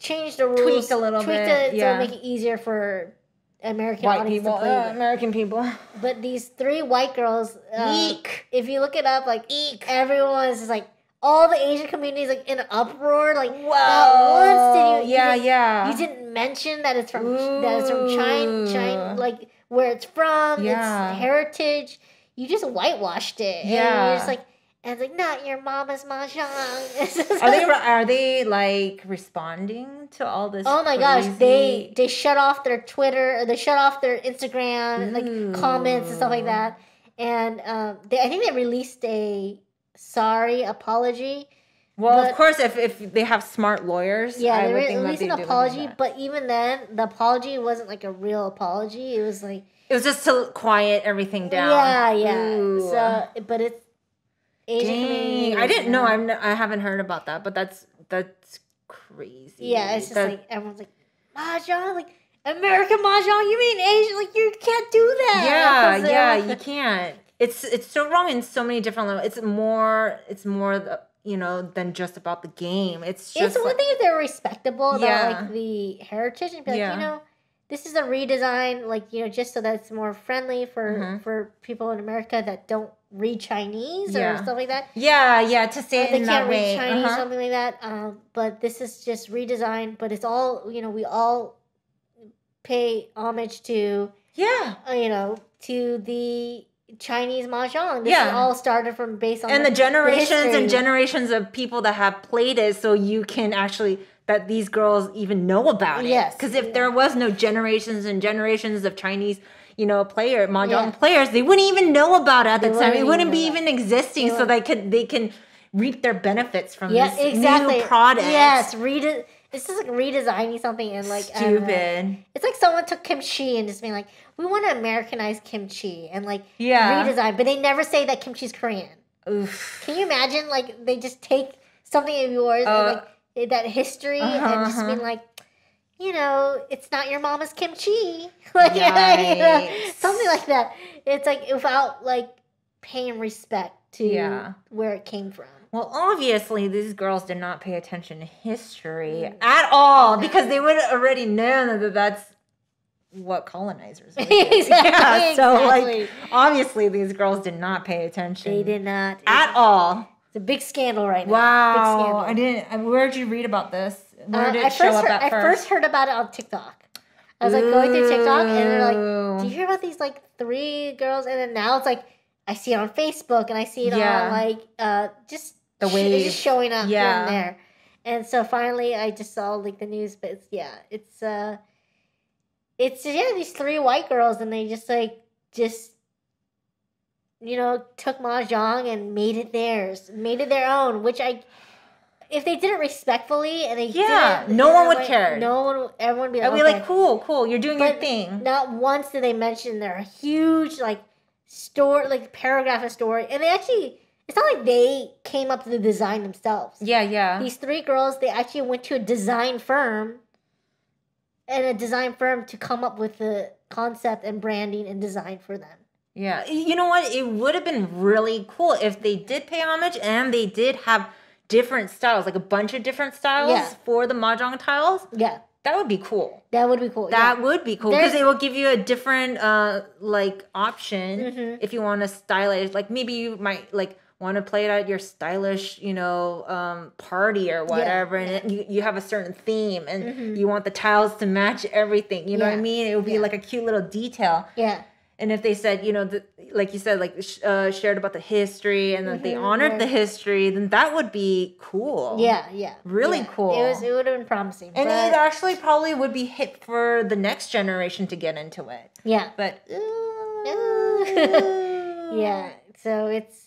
changed the rules, tweaked it to make it easier for American audience to play with. American people. But these 3 white girls, eek. If you look it up, like eek. Everyone is just like all the Asian communities like in an uproar. Like not once did you didn't mention that it's from China, like where it's from, its heritage. You just whitewashed it. Yeah, and you're just like. And it's like, not your mama's Mahjong. Are they like responding to all this? Oh my gosh, they shut off their Twitter, or they shut off their Instagram, like comments and stuff like that. And I think they released a apology. Well, of course, if they have smart lawyers, they released an apology. But even then, the apology wasn't like a real apology. It was like just to quiet everything down. Yeah. Ooh. So, but it's. Dang, I didn't know. I haven't heard about that, but that's crazy. Yeah, it's just like everyone's like Mahjong, like American Mahjong. You mean Asian? Like you can't do that. Yeah, you can't. It's so wrong in so many different levels. It's more than just about the game. It's one thing if they're respectable about like the heritage and be like this is a redesign, like just so that it's more friendly for people in America that don't read Chinese or stuff like that. Yeah, to say it in that way. They can't read Chinese, something like that. But this is just redesigned. But it's all, we all pay homage to, to the Chinese Mahjong. This all started based on the generations and generations of people that have played it, so you can actually... that these girls even know about it. Yes. Because if there was no generations and generations of Chinese, Mahjong players, they wouldn't even know about it at the time. It wouldn't be even existing, so they can reap their benefits from this new product. Yes, it's just like redesigning something and like stupid. It's like someone took kimchi and just being like, we want to Americanize kimchi and like redesign, but they never say that kimchi's Korean. Oof. Can you imagine like they just take something of yours and like that history and just being like, it's not your mama's kimchi. Like, something like that. It's like without like paying respect to where it came from. Well, obviously, these girls did not pay attention to history at all because they would have already known that that's what colonizers would do. Exactly. So, like, obviously, these girls did not pay attention. They did not. At all. It's a big scandal right now. Wow. Big scandal. I didn't. Where did you read about this? Where did it show up at first? I first heard about it on TikTok. I was like going through TikTok and they're like, do you hear about these like 3 girls? And then now it's like, I see it on Facebook and I see it on like, just the wave. Just showing up here and there. And so finally I just saw like the news, but it's these 3 white girls and they just took Mahjong and made it theirs, made it their own, which if they did it respectfully and they Yeah, did it no in one a would way- care. Everyone would be I'd like, be okay. like, cool, you're doing your But thing. Not once did they mention their huge like story, like paragraph of story, and they actually. It's not like they came up with the design themselves. Yeah. These 3 girls, they actually went to a design firm to come up with the concept and branding and design for them. Yeah. You know what? It would have been really cool if they did pay homage and they did have different styles, like a bunch of different styles for the Mahjong tiles. Yeah. That would be cool. That would be cool. That would be cool because it will give you a different like option if you want to stylish. Like maybe you might like want to play it at your stylish, party or whatever, and you have a certain theme, and you want the tiles to match everything. You know what I mean? It would be like a cute little detail. Yeah. And if they said, like you said, like shared about the history, and that they honored the history, then that would be cool. Yeah. Really cool. It would have been promising. And it actually probably would be hip for the next generation to get into it. Yeah. But yeah. So it's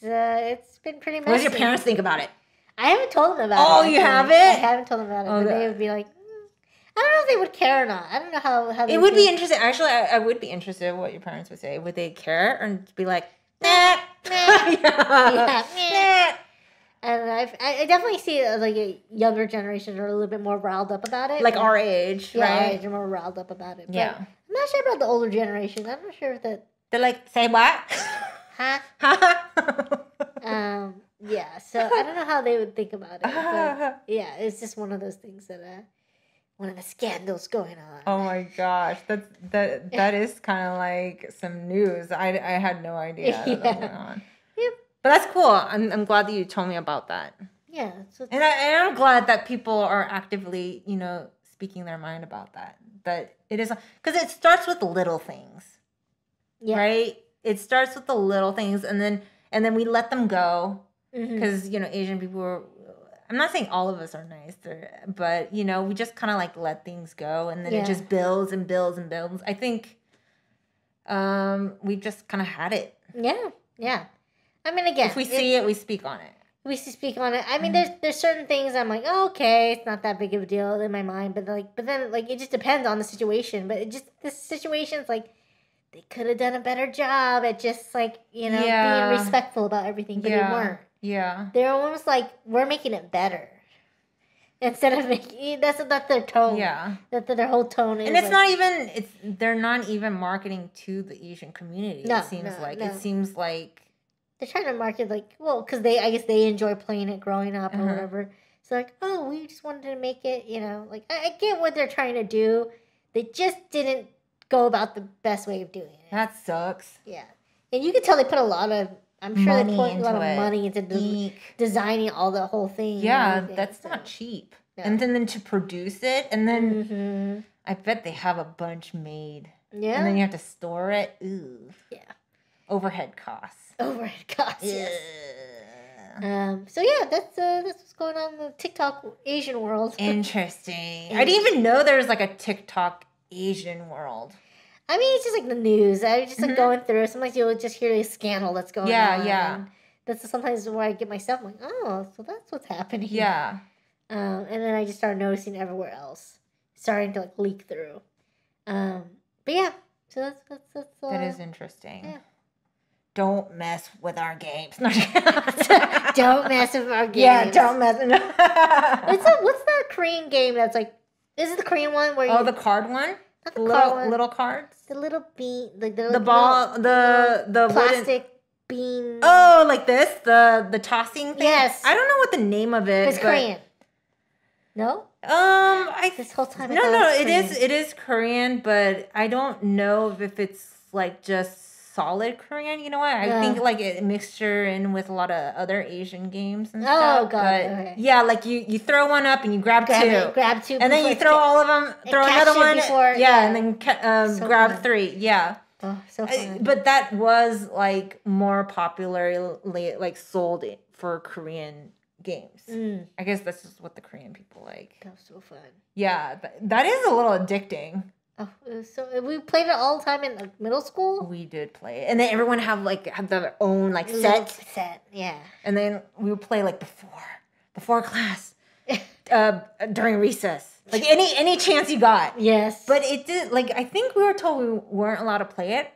been pretty messy. what does your parents think about it? I haven't told them about it. Oh, you haven't? I haven't told them about it, but they would be like, I don't know if they would care or not. I don't know how they It would be interesting. Actually, I would be interested in what your parents would say. Would they care or be like, nah, yeah. And I definitely see like a younger generation are a little bit more riled up about it. like our age, yeah, right? our age are more riled up about it. But Yeah. I'm not sure about the older generation. I'm not sure if that. They're like, say what? Huh? Yeah. So I don't know how they would think about it. But yeah, it's just one of those things that one of the scandals going on. Oh my gosh, that is kind of like some news. I had no idea that was going on. Yep. But that's cool. I'm glad that you told me about that. Yeah. So And I'm glad that people are actively, speaking their mind about that. That it is because it starts with the little things, right? It starts with the little things, and then we let them go because Asian people are. I'm not saying all of us are nice, but we just kind of like let things go, and then it just builds and builds and builds. I think we've just kind of had it. Yeah. I mean, again, if we see it, we speak on it. We speak on it. I mean, there's certain things I'm like, oh, okay, it's not that big of a deal in my mind, but then it just depends on the situation. But this situation's like they could have done a better job at just like being respectful about everything, but they weren't. Yeah, they're almost like we're making it better instead of making that's their tone. Yeah, that their whole tone is. And it's not even they're not even marketing to the Asian community. No, it seems no. It seems like. They're trying to market because I guess they enjoy playing it growing up or whatever. So like, oh, we just wanted to make it, like I get what they're trying to do. They just didn't go about the best way of doing it. That sucks. Yeah, and you can tell they put a lot of. I'm sure they put a lot of it. money into designing all the whole thing. Yeah, that's not cheap. No. And then to produce it, and then I bet they have a bunch made. Yeah, and then you have to store it. Ooh. Yeah. Overhead costs. Yes. So yeah, that's what's going on in the TikTok Asian world. Interesting. I didn't even know there was like a TikTok Asian world. I mean, it's just like the news. I just like going through. Sometimes you'll just hear a scandal that's going on. Yeah. That's sometimes where I get myself I'm like, oh, so that's what's happening. Yeah. And then I just start noticing everywhere else, starting to like leak through. But yeah, so that's that is interesting. Yeah. Don't mess with our games. Don't mess with our games. Yeah, don't mess. What's that Korean game that's like? Is it the Korean one where the card one? Not the card one. Little cards. The little bean, like the ball, the plastic bean. Oh, like this, the tossing thing. Yes. I don't know what the name of it. It's Korean. No. This whole time. It is Korean, but I don't know if it's like just solid Korean. You know what? I think like it mixture in with a lot of other Asian games and stuff. Oh god. But okay. Yeah, like you throw one up and you grab two, and then you throw all of them. Throw another one. And then grab fun. 3. Yeah. Oh, so fun. But that was like more popularly like sold for Korean games. I guess that's just what the Korean people like. That was so fun. Yeah, that is a little addicting. Oh, so we played it all the time in like middle school. We did play it, and then everyone had their own like set. Yeah. And then we would play like before class, during recess. Like any chance you got. Yes. But it did, like, I think we were told we weren't allowed to play it.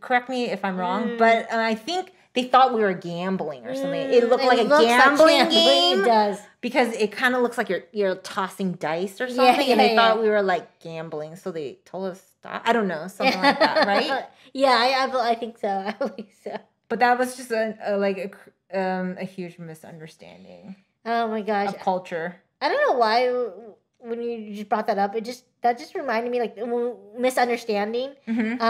Correct me if I'm wrong, but I think they thought we were gambling or something. It looked like a gambling game. It does. Because it kind of looks like you're tossing dice or something, and they thought we were like gambling, so they told us stop. I don't know, something like that, right? Yeah, I think so. I believe so. But that was just a huge misunderstanding. Oh my gosh, of culture. I don't know why when you just brought that up, that just reminded me like misunderstanding. Mm-hmm.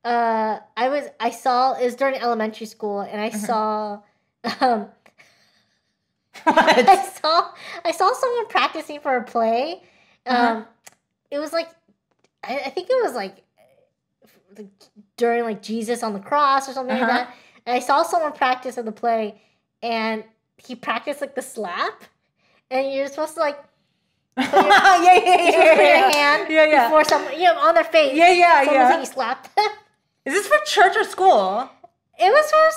I saw it was during elementary school, and I saw. I saw someone practicing for a play. It was like I think it was like during like Jesus on the cross or something like that. And I saw someone practice in the play, and he practiced like the slap, and you're supposed to like put your, put your hand before someone on their face. Someone's like you slapped them. Is this for church or school? It was for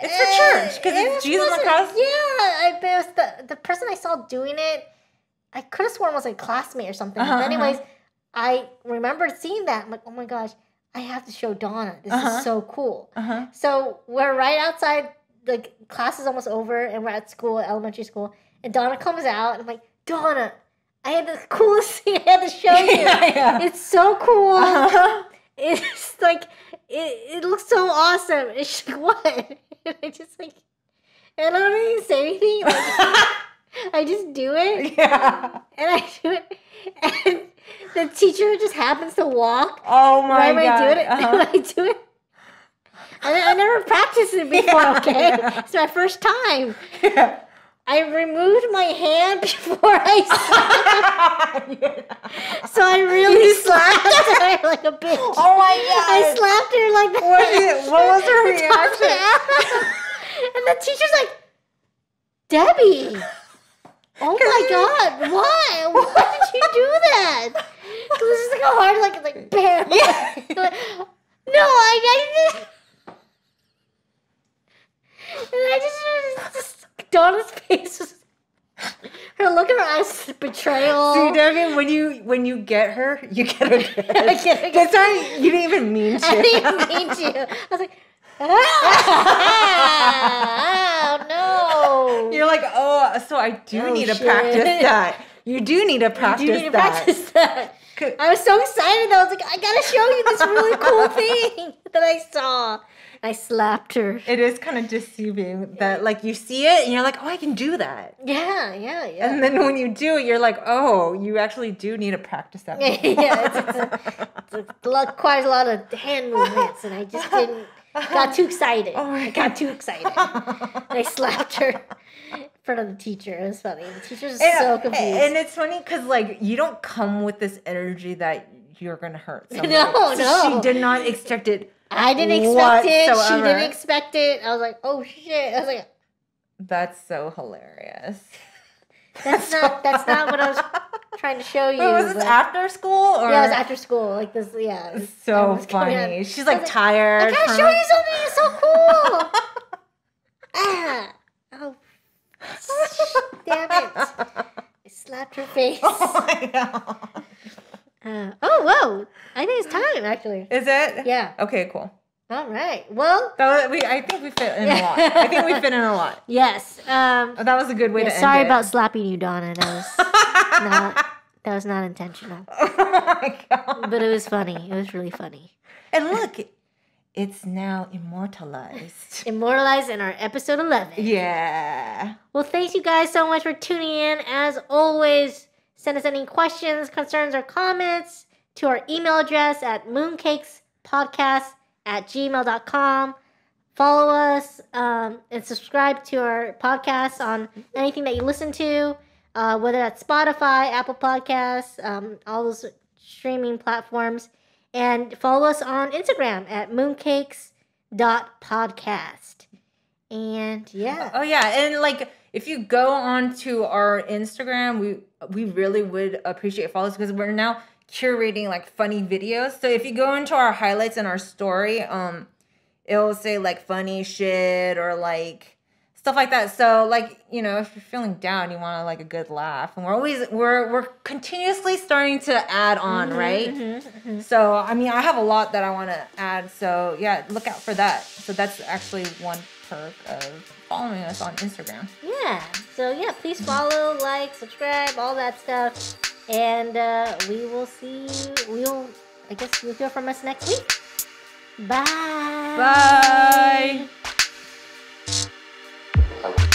It's for church because it's Jesus on the cross. Yeah, it was the person I saw doing it. I could have sworn was a classmate or something. But anyways, I remembered seeing that. I'm like, oh my gosh, I have to show Donna. This is so cool. So we're right outside. The class is almost over, and we're at school, elementary school. And Donna comes out, and I'm like, Donna, I had the coolest thing I had to show you. It's so cool. It's like it looks so awesome. And she's like, what? And I just like, and I don't even say anything. Like, I just do it. Yeah. And I do it. And the teacher just happens to walk. Oh my God. Right when I do it. And I do it. And I never practiced it before, okay? It's my first time. Yeah. I removed my hand before I slapped. So I really slapped her like a bitch. Oh my God. I slapped her like that. What was her reaction? And the teacher's like, Debbie, oh my God, why? Why did you do that? Because it's just like a hard, like bam. Yeah. Like, no, I didn't. And I just Donna's face was, her look in her eyes was betrayal. See, Debbie, when you get her, you get her good. That's why you didn't even mean to. I didn't mean to. I was like, oh no. You're like, oh, so I do need to practice that. You do need to practice that. I was so excited. I was like, I gotta show you this really cool thing that I saw. I slapped her. It is kind of deceiving that, like, you see it and you're like, oh, I can do that. Yeah. And then when you do it, you're like, oh, you actually do need to practice that. It requires a lot of hand movements, and I just got too excited. I got too excited. And I slapped her in front of the teacher. It was funny. The teacher was so confused. And it's funny because, like, you don't come with this energy that you're going to hurt somebody. No. She did not expect it. I didn't expect it. She didn't expect it. I was like, oh shit. I was like, that's so hilarious. That's not what I was trying to show you. Wait, was this after school? Or? Yeah, it was after school. Like this, yeah. It's so funny. She's like tired. I gotta show you something. It's so cool. Oh, damn it. I slapped her face. Oh my God. Whoa. I think it's time, actually. Is it? Yeah. Okay, cool. All right. Well. I think we fit in a lot. I think we fit in a lot. Yes. That was a good way to end it. Sorry about slapping you, Donna. That was not intentional. Oh my God. But it was funny. It was really funny. And look, it's now immortalized. Immortalized in our episode 11. Yeah. Well, thanks you guys so much for tuning in. As always, send us any questions, concerns, or comments to our email address at mooncakespodcast@gmail.com. Follow us and subscribe to our podcast on anything that you listen to, whether that's Spotify, Apple Podcasts, all those streaming platforms. And follow us on Instagram at mooncakes.podcast. And yeah. Oh, yeah. And like, if you go on to our Instagram, we really would appreciate follows because we're now curating like funny videos. So if you go into our highlights in our story, it'll say like funny shit or like stuff like that. So like, you know, if you're feeling down, you want like a good laugh, and we're continuously starting to add on, right? So I mean, I have a lot that I want to add. So yeah, look out for that. So that's actually one perk of following us on Instagram. Yeah. So yeah, please follow, like, subscribe, all that stuff, and we will see. I guess you'll hear from us next week. Bye. Bye.